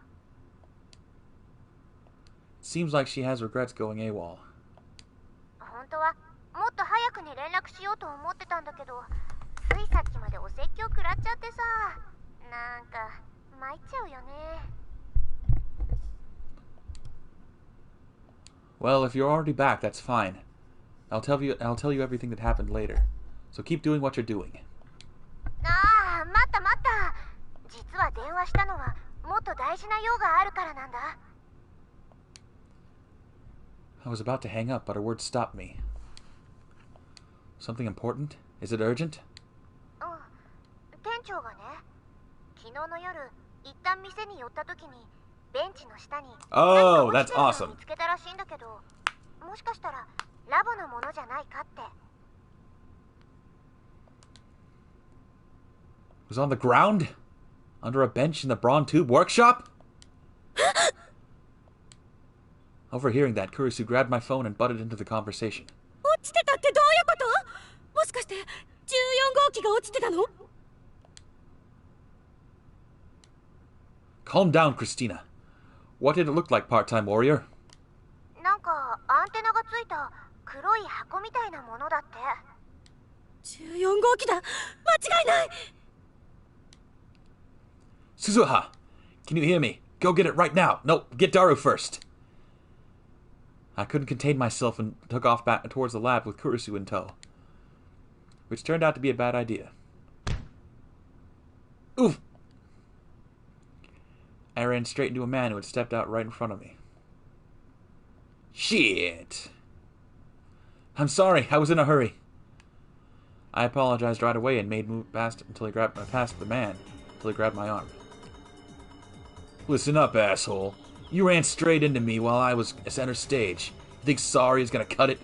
Seems like she has regrets going AWOL. 本当はもっと早くに連絡しようと思ってたんだけど、ついさっきまでお説教食らっちゃってさ、なんか参っちゃうよね。Well, if you're already back, that's fine. I'll tell you everything that happened later. So keep doing what you're doing. ああ、待った待った。実は電話したのはもっと大事な用があるからなんだ。I was about to hang up, but a word stopped me. Something important? Is it urgent? うん。店長がね、昨日の夜一旦店に寄った時にベンチの下に Oh, that's awesome. 見つけたらしいんだけど、もしかしたらラボのものじゃないかって。It was on the ground? Under a bench in the Brawn Tube workshop? Overhearing that, Kurisu grabbed my phone and butted into the conversation. 落ちてたってどういうこと？もしかして14号機が落ちてたの？ Calm down, Christina. What did it look like, part-time warrior? なんかアンテナがついた黒い箱みたいなものだって。14号機だ！間違いない！ Suzuha! Can you hear me? Go get it right now! No, get Daru first! I couldn't contain myself and took off back towards the lab with Kurisu in tow. Which turned out to be a bad idea. Oof! I ran straight into a man who had stepped out right in front of me. Shit! I'm sorry, I was in a hurry. I apologized right away and made move past until he grabbed past the man until he grabbed my arm. Listen up, asshole. You ran straight into me while I was center stage. You think sorry is gonna cut it?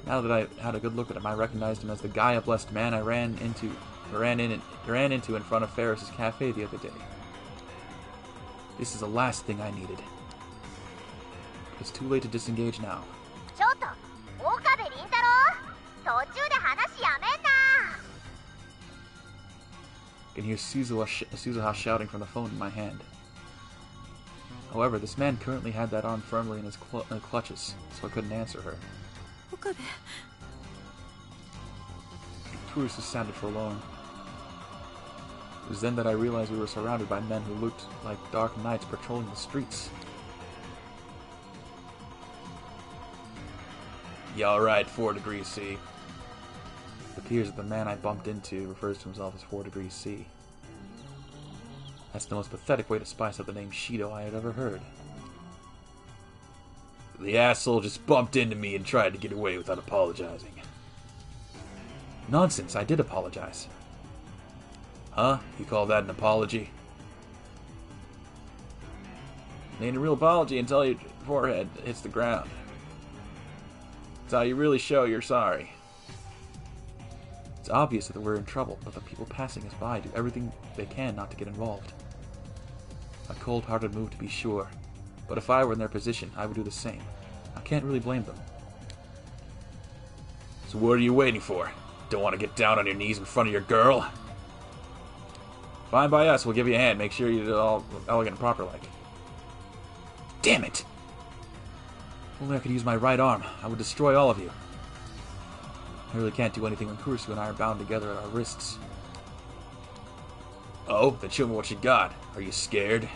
Now that I had a good look at him, I recognized him as the Gaia-blessed man I ran into in front of Ferris's cafe the other day. This is the last thing I needed. It's too late to disengage now. ちょっと、岡部倫太郎、途中で話やめんな。I can hear Suzuha shouting from the phone in my hand. However, this man currently had that arm firmly in his clutches, so I couldn't answer her. 岡部。Kurisu sounded forlorn. It was then that I realized we were surrounded by men who looked like dark knights patrolling the streets. You alright, 4 degrees C? It appears that the man I bumped into refers to himself as 4 degrees C. That's the most pathetic way to spice up the name Shido I had ever heard. The asshole just bumped into me and tried to get away without apologizing. Nonsense, I did apologize. Huh? You call that an apology? It ain't a real apology until your forehead hits the ground. That's how you really show you're sorry. It's obvious that we're in trouble, but the people passing us by do everything they can not to get involved. A cold-hearted move to be sure, but if I were in their position, I would do the same. I can't really blame them. So what are you waiting for? Don't want to get down on your knees in front of your girl? Fine by us, we'll give you a hand. Make sure you do it all elegant and proper like. Damn it! If only I could use my right arm, I would destroy all of you. I really can't do anything when Kurisu and I are bound together at our wrists. Oh, then show me what you got. Are you scared?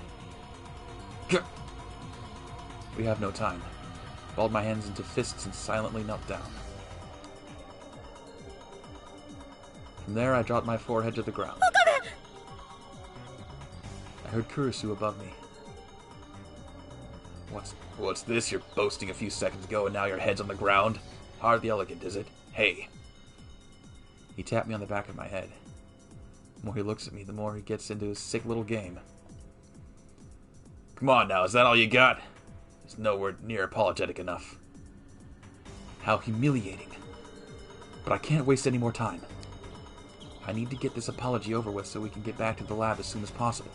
We have no time. Balled my hands into fists and silently knelt down. From there, I dropped my forehead to the ground. I heard Kurisu above me. What's this you're boasting a few seconds ago and now your head's on the ground? Hardly elegant, is it? Hey. He tapped me on the back of my head. The more he looks at me, the more he gets into his sick little game. Come on now, is that all you got? It's nowhere near apologetic enough. How humiliating. But I can't waste any more time. I need to get this apology over with so we can get back to the lab as soon as possible.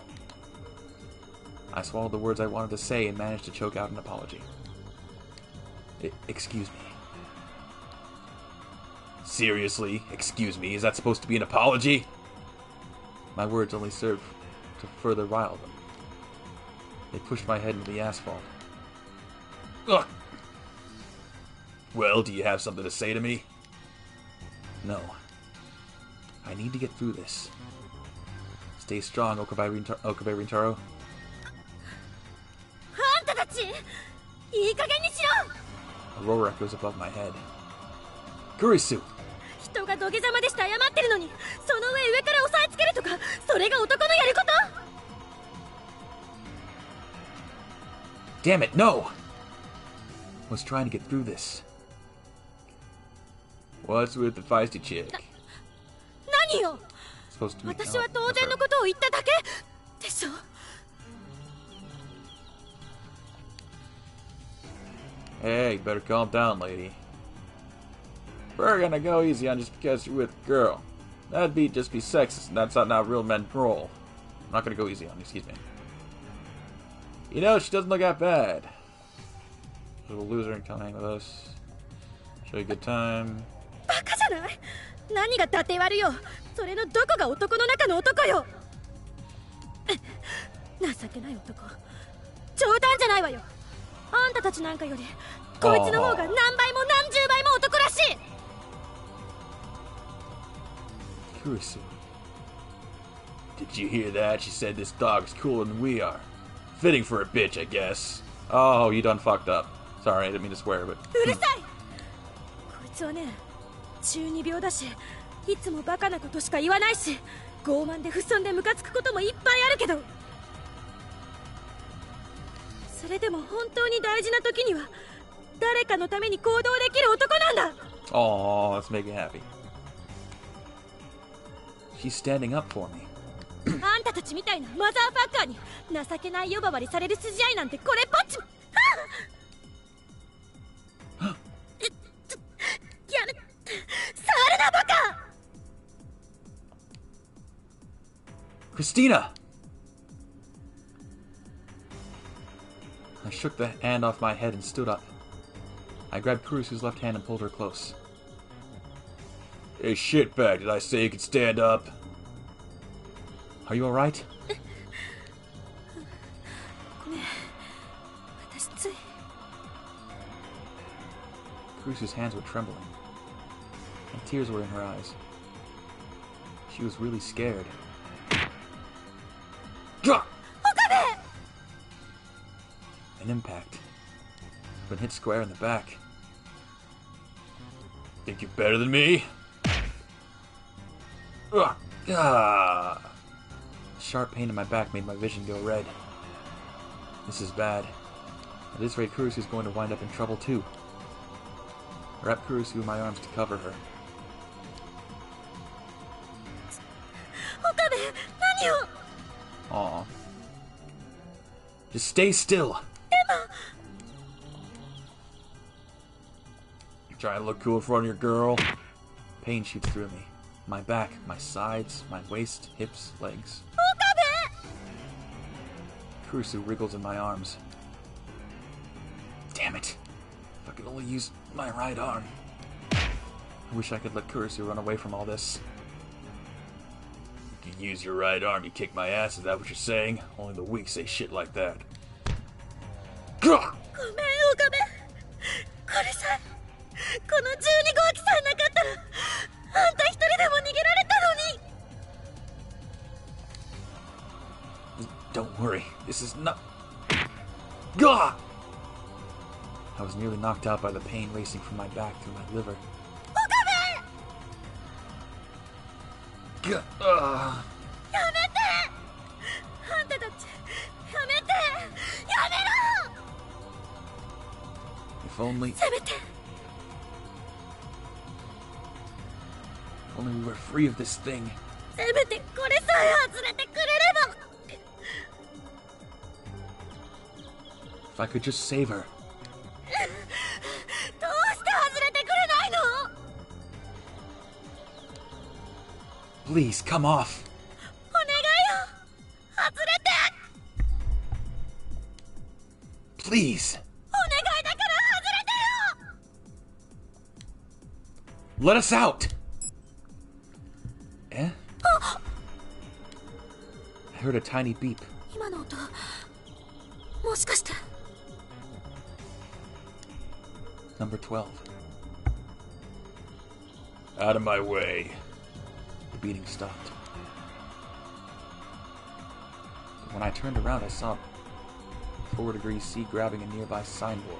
I swallowed the words I wanted to say and managed to choke out an apology. Excuse me. Seriously? Excuse me? Is that supposed to be an apology? My words only served to further rile them. They pushed my head into the asphalt. Ugh. Well, do you have something to say to me? No. I need to get through this. Stay strong, Okabe Rintaro. A roar echoes above my head. Kurisu! 人が土下座までして謝ってるのに、その上から押さえつけるとか、それが男のやること？ Damn it, no! I was trying to get through this. What's with the feisty chick? 何よ！ Supposed to be. 私は当然のことを言っただけでしょ。 Hey, you better calm down, lady. We're gonna go easy on just because you're with a girl. That'd just be sexist, and that's not how real men roll. I'm not gonna go easy on you, excuse me. You know, she doesn't look that bad. Little loser and come hang with us. Show you a good time. バカじゃない？何が伊達悪よ。それのどこが男の中の男よ。情けない男。冗談じゃないわよ。あんたたちなんかよりこいつの方が何倍も何十倍も男らしい。 Kurisu. Did you hear that? She said this dog's cooler than we are. Fitting for a bitch, I guess. Oh, you done fucked up. Sorry, I didn't mean to swear, but... うるさい。こいつはね、中二病だし、いつもバカなことしか言わないし、傲慢で不遜でムカつくこともいっぱいあるけど、それでも本当に大事な時には誰かのために行動できる男なんだ。 Oh, let's make it happy. She's standing up for me. あんたたちみたいなマザーファッカーに情けない呼ばわりされる筋合いなんてこれっぽっちも。やめ、触るなバカ。 Christina! I shook the hand off my head and stood up. I grabbed Kurisu's left hand and pulled her close. Hey, shitbag, did I say you could stand up? Are you alright? Kurisu's hands were trembling, and tears were in her eyes. She was really scared. An impact. Been hit square in the back. Think you're better than me? A sharp pain in my back made my vision go red. This is bad. At this rate, Kurisu's going to wind up in trouble too. I wrapped Kurisu in my arms to cover her. Aw. Just stay still. Trying to look cool in front of your girl? Pain shoots through me. my back, my sides, my waist, hips, legs. Kurusu wriggles in my arms. Damn it. If I could only use my right arm. I wish I could let Kurusu run away from all this. You use your right arm, you kick my ass, is that what you're saying? Only the weak say shit like that. ごめん、岡部。これさ、この12号機さえなかったら、あんた一人でも逃げられたのに。Don't worry, this is not... Gah! I was nearly knocked out by the pain racing from my back through my liver. Gah! やめて！あんたたち、やめて！やめろ！ If only... せめて。 If only we were free of this thing. せめてこれさえ外れてくれれば。 If I could just save her. どうして外れてくれないの？ Please, come off. お願いよ。外れて。 Please. お願いだから外れてよ。 Let us out! Eh? I heard a tiny beep. 今の音、もしかして。 Number 12. Out of my way. The beating stopped. When I turned around, I saw 4 degrees C grabbing a nearby signboard.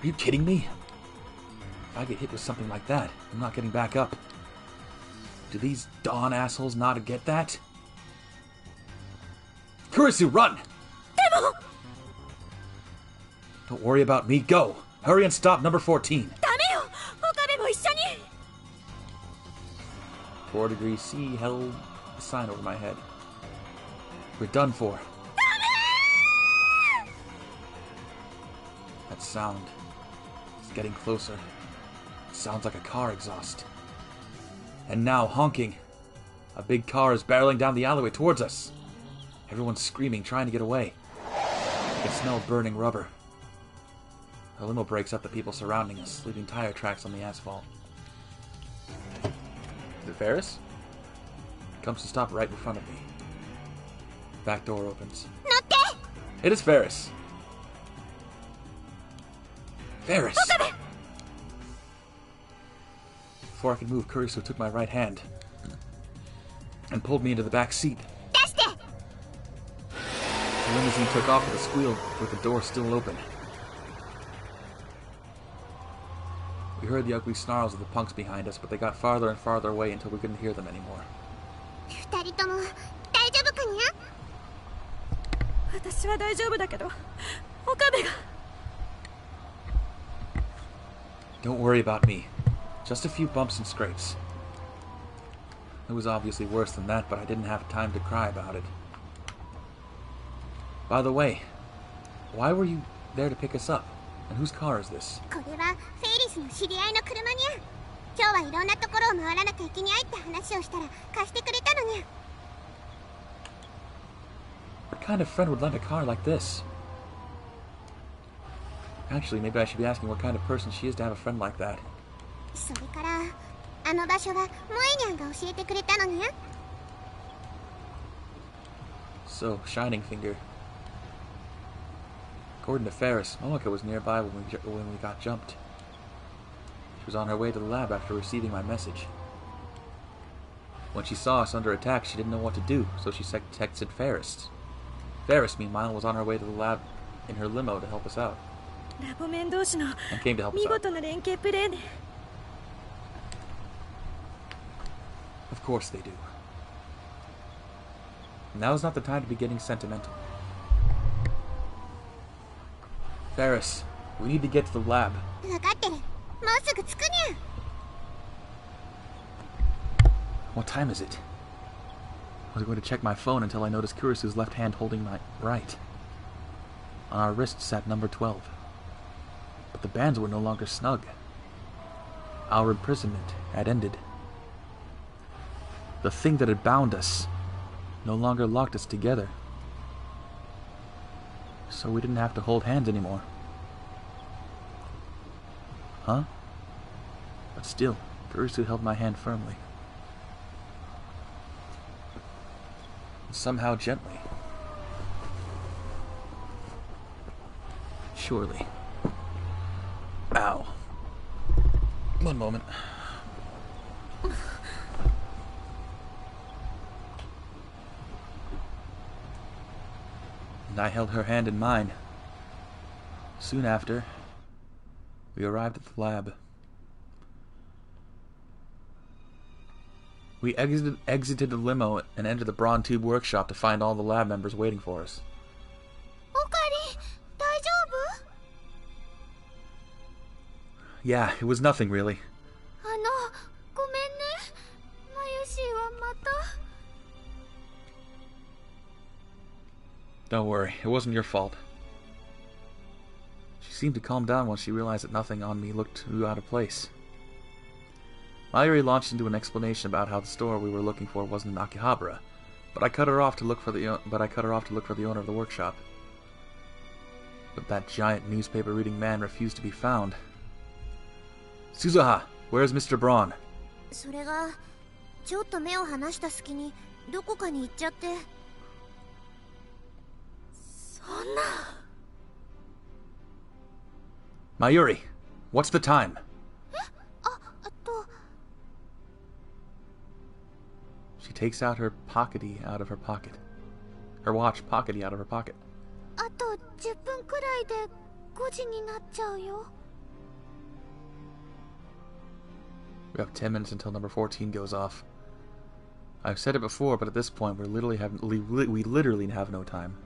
Are you kidding me? If I get hit with something like that, I'm not getting back up. Do these Dawn assholes not get that? Kurisu, run! Don't worry about me, go! Hurry and stop number 14. ダメよ。岡部も一緒に。 4 degrees C held a sign over my head. We're done for. That sound is getting closer. It sounds like a car exhaust. And now, honking. A big car is barreling down the alleyway towards us. Everyone's screaming, trying to get away. I can smell burning rubber. A limo breaks up the people surrounding us, leaving tire tracks on the asphalt. Is it Ferris? It comes to stop right in front of me. Back door opens. It is Ferris. Ferris! Before I could move, Kurisu took my right hand and pulled me into the back seat. The limousine took off with a squeal, with the door still open. We heard the ugly snarls of the punks behind us, but they got farther and farther away until we couldn't hear them anymore. 二人とも大丈夫かにゃ？私は大丈夫だけど、岡部が。 Don't worry about me. Just a few bumps and scrapes. It was obviously worse than that, but I didn't have time to cry about it. By the way, why were you there to pick us up? And whose car is this? これはフェイリスの知り合いの車にゃ。今日はいろんなところを回らなきゃいけないって話をしたら貸してくれたのにゃ。 What kind of friend would lend a car like this? Actually, maybe I should be asking what kind of person she is to have a friend like that. それからあの場所はモエニャンが教えてくれたのにゃ。 So, Shining Finger. According to Ferris, Momoko was nearby when we got jumped. She was on her way to the lab after receiving my message. When she saw us under attack, she didn't know what to do, so she texted Ferris. Ferris, meanwhile, was on her way to the lab in her limo to help us out. ラボメン同士の And came to help us 見 out. 事な連携プレーで。 Of course they do. Now is not the time to be getting sentimental. Ferris, we need to get to the lab. 分かってる。もうすぐ着くにゃ。 What time is it? I was going to check my phone until I noticed Kurisu's left hand holding my right. On our wrist sat number 12. But the bands were no longer snug. Our imprisonment had ended. The thing that had bound us no longer locked us together. So we didn't have to hold hands anymore. Huh? But still, Kurisu held my hand firmly. And somehow gently. Surely. Ow. One moment. And I held her hand in mine. Soon after, we arrived at the lab. We exited the limo and entered the Braun Tube workshop to find all the lab members waiting for us. Okari, 大丈夫? Yeah, it was nothing really. ごめんね。マユシはまた。Don't worry, it wasn't your fault. She seemed to calm down once she realized that nothing on me looked too out of place. Mayuri launched into an explanation about how the store we were looking for wasn't in Akihabara, but I cut her off to look for the owner of the workshop. But that giant newspaper-reading man refused to be found. Suzuha, where's Mr. Braun? それがちょっと目を離した隙にどこかに行っちゃって。そんな。Mayuri, what's the time? と。 She takes out her pockety out of her pocket. Her watch pockety out of her pocket. あと10分くらいで5時になっちゃうよ。 We have 10 minutes until number 14 goes off. I've said it before, but at this point we literally have no time.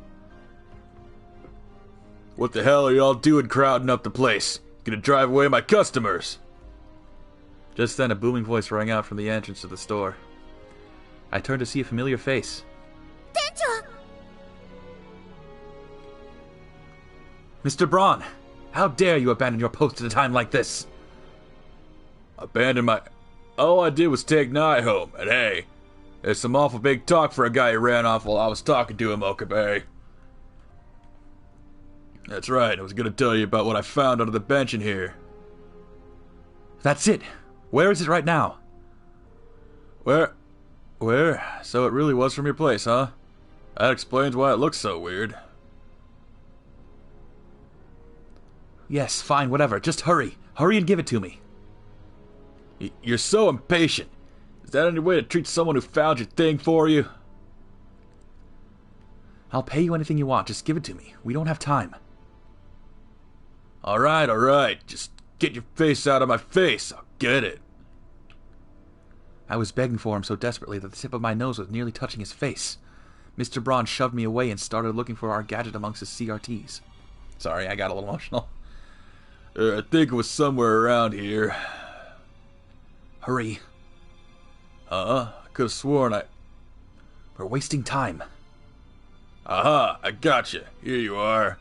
What the hell are y'all doing crowding up the place? Gonna drive away my customers? Just then a booming voice rang out from the entrance to the store. I turned to see a familiar face. 店長! Mr. Braun! How dare you abandon your post at a time like this? Abandon my... All I did was take Nye home, and hey, there's some awful big talk for a guy who ran off while I was talking to him, Okabe. That's right, I was gonna tell you about what I found under the bench in here. That's it! Where is it right now? Where? So it really was from your place, huh? That explains why it looks so weird. Yes, fine, whatever. Just hurry. Hurry and give it to me. You're so impatient. Is that any way to treat someone who found your thing for you? I'll pay you anything you want. Just give it to me. We don't have time. Alright. Just get your face out of my face. I'll get it. I was begging for him so desperately that the tip of my nose was nearly touching his face. Mr. Braun shoved me away and started looking for our gadget amongst his CRTs. Sorry, I got a little emotional. I think it was somewhere around here. Hurry. I could have sworn We're wasting time. Aha, I gotcha. Here you are.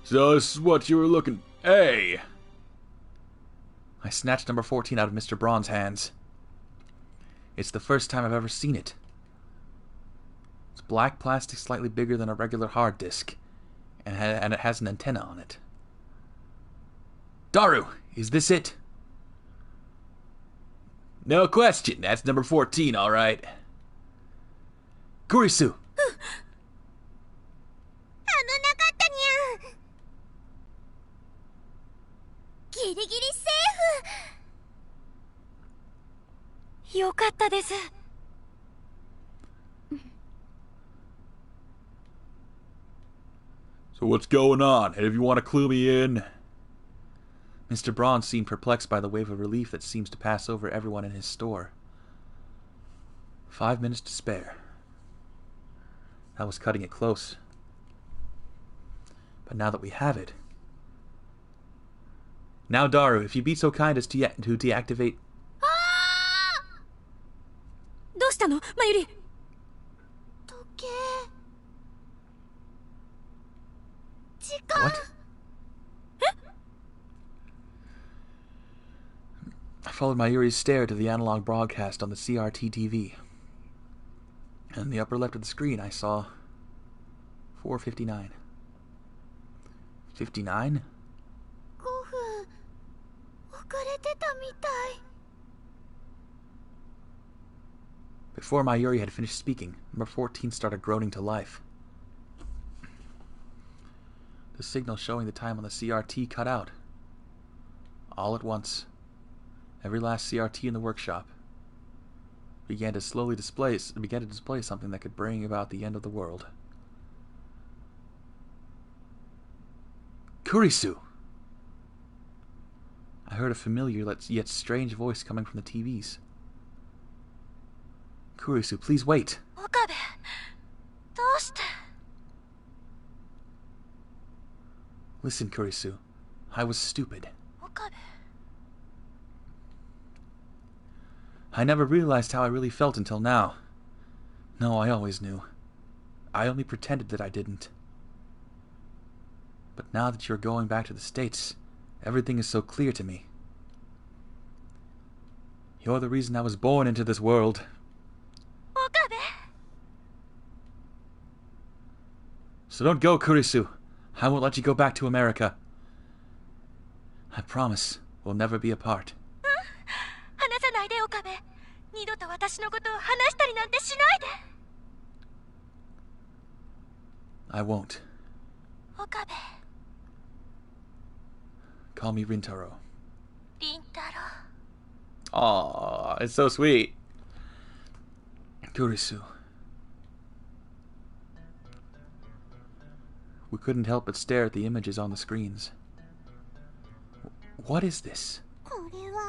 So this is what you were looking... Hey! I snatched number 14 out of Mr. Braun's hands. It's the first time I've ever seen it. It's black plastic slightly bigger than a regular hard disk, and it has an antenna on it. Daru, is this it? No question, that's number 14, alright. Kurisu! 危なかったにゃ。ギリギリセーフ。よかったです。 So what's going on? If you want to clue me in... Mr. Braun seemed perplexed by the wave of relief that seems to pass over everyone in his store. 5 minutes to spare. That was cutting it close. But now that we have it... Now, Daru, if you'd be so kind as to deactivate... どうしたの、マユリ? 時計。時間。 What? I followed Mayuri's stare to the analog broadcast on the CRT TV. And in the upper left of the screen, I saw 4:59. 59? 5分遅れてたみたい。 Before Mayuri had finished speaking, number 14 started groaning to life. The signal showing the time on the CRT cut out. All at once, every last CRT in the workshop began to display something that could bring about the end of the world. Kurisu! I heard a familiar yet strange voice coming from the TVs. Kurisu, please wait. Okabe, どうして? Listen, Kurisu. I was stupid. Okabe. I never realized how I really felt until now. No, I always knew. I only pretended that I didn't. But now that you're going back to the States, everything is so clear to me. You're the reason I was born into this world. Okabe. So don't go, Kurisu. I won't let you go back to America. I promise we'll never be apart. 話さないで、Okabe. 二度と私のことを話したりなんてしないで. I won't. Okabe. Call me Rintaro. Rintaro. Aww, it's so sweet. Kurisu. We couldn't help but stare at the images on the screens. What is this? これは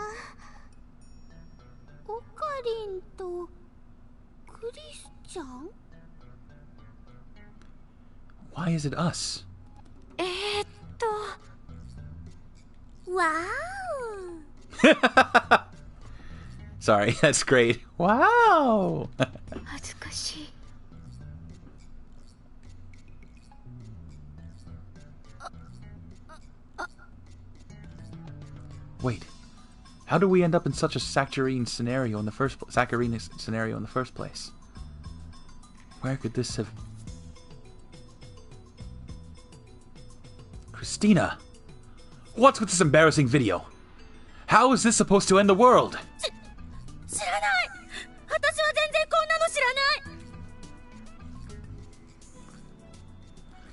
オカリンとクリスちゃん？ Why is it us? わ Sorry, that's great. Wow! 恥ずかしい. Wait, how do we end up in such a saccharine scenario in the first place? Where could this have... Christina! What's with this embarrassing video? How is this supposed to end the world? 知らない。私は全然こんなの知らない。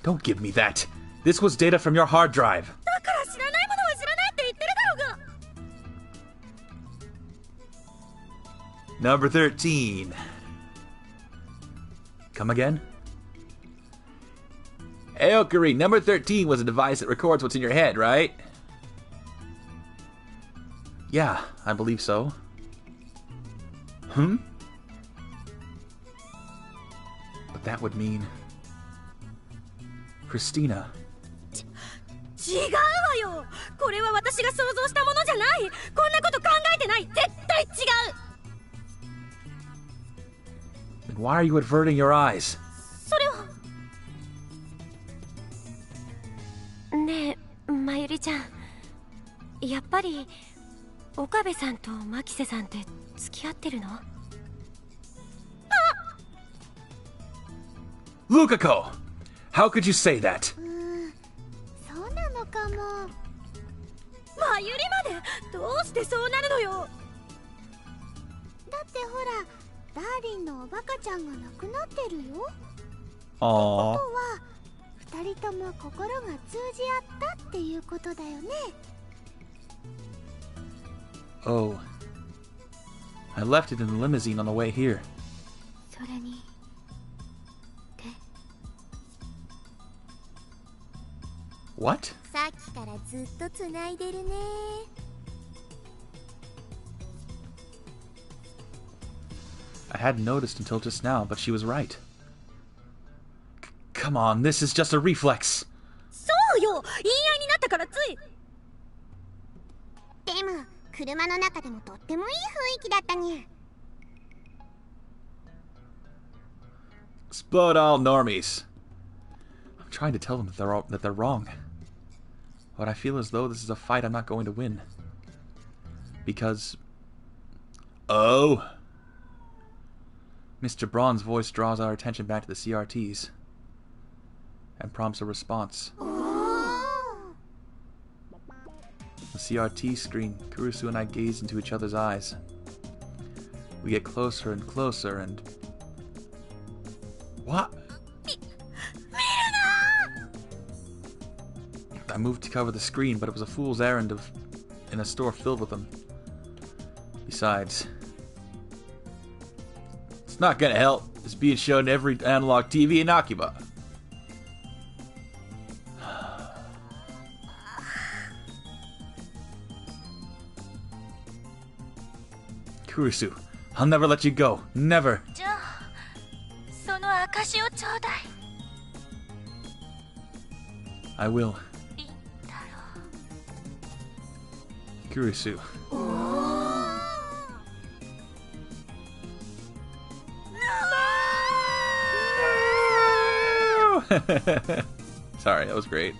Don't give me that. This was data from your hard drive. だから知らないものは知らないって言ってるだろうが。 Number 13. Come again? Aokiri, number 13 was a device that records what's in your head, right? Yeah, I believe so. But that would mean... Christina. 違うわよ。これは私が想像したものじゃない。こんなこと考えてない。絶対違う。 Then why are you averting your eyes? それを。ねえ、まゆりちゃん。やっぱり岡部さんと牧瀬さんって付き合ってるのLukako! How could you say that? そうなのかも。まゆりまでどうしてそうなるのよ。だってほら、ダーリンのおバカちゃんが亡くなってるよ。 Aww. ことは二人とも心が通じ合ったっていうことだよね。 Oh. I left it in the limousine on the way here. それに What? さっきからずっとつないでるね。 I hadn't noticed until just now, but she was right. Come on, this is just a reflex. そうよ。言い合いになったからつい。でも車の中でもとってもいい雰囲気だったにゃ。 Explode all normies. I'm trying to tell them that they're wrong. But I feel as though this is a fight I'm not going to win. Because... Oh... Mr. Braun's voice draws our attention back to the CRTs and prompts a response. The CRT screen, Kurisu and I gaze into each other's eyes. We get closer and closer and... What? I moved to cover the screen, but it was a fool's errand in a store filled with them. Besides, it's not gonna help. It's being shown every analog TV in Akiba. Kurisu, I'll never let you go. Never. I will. Kurisu. No! Sorry, that was great.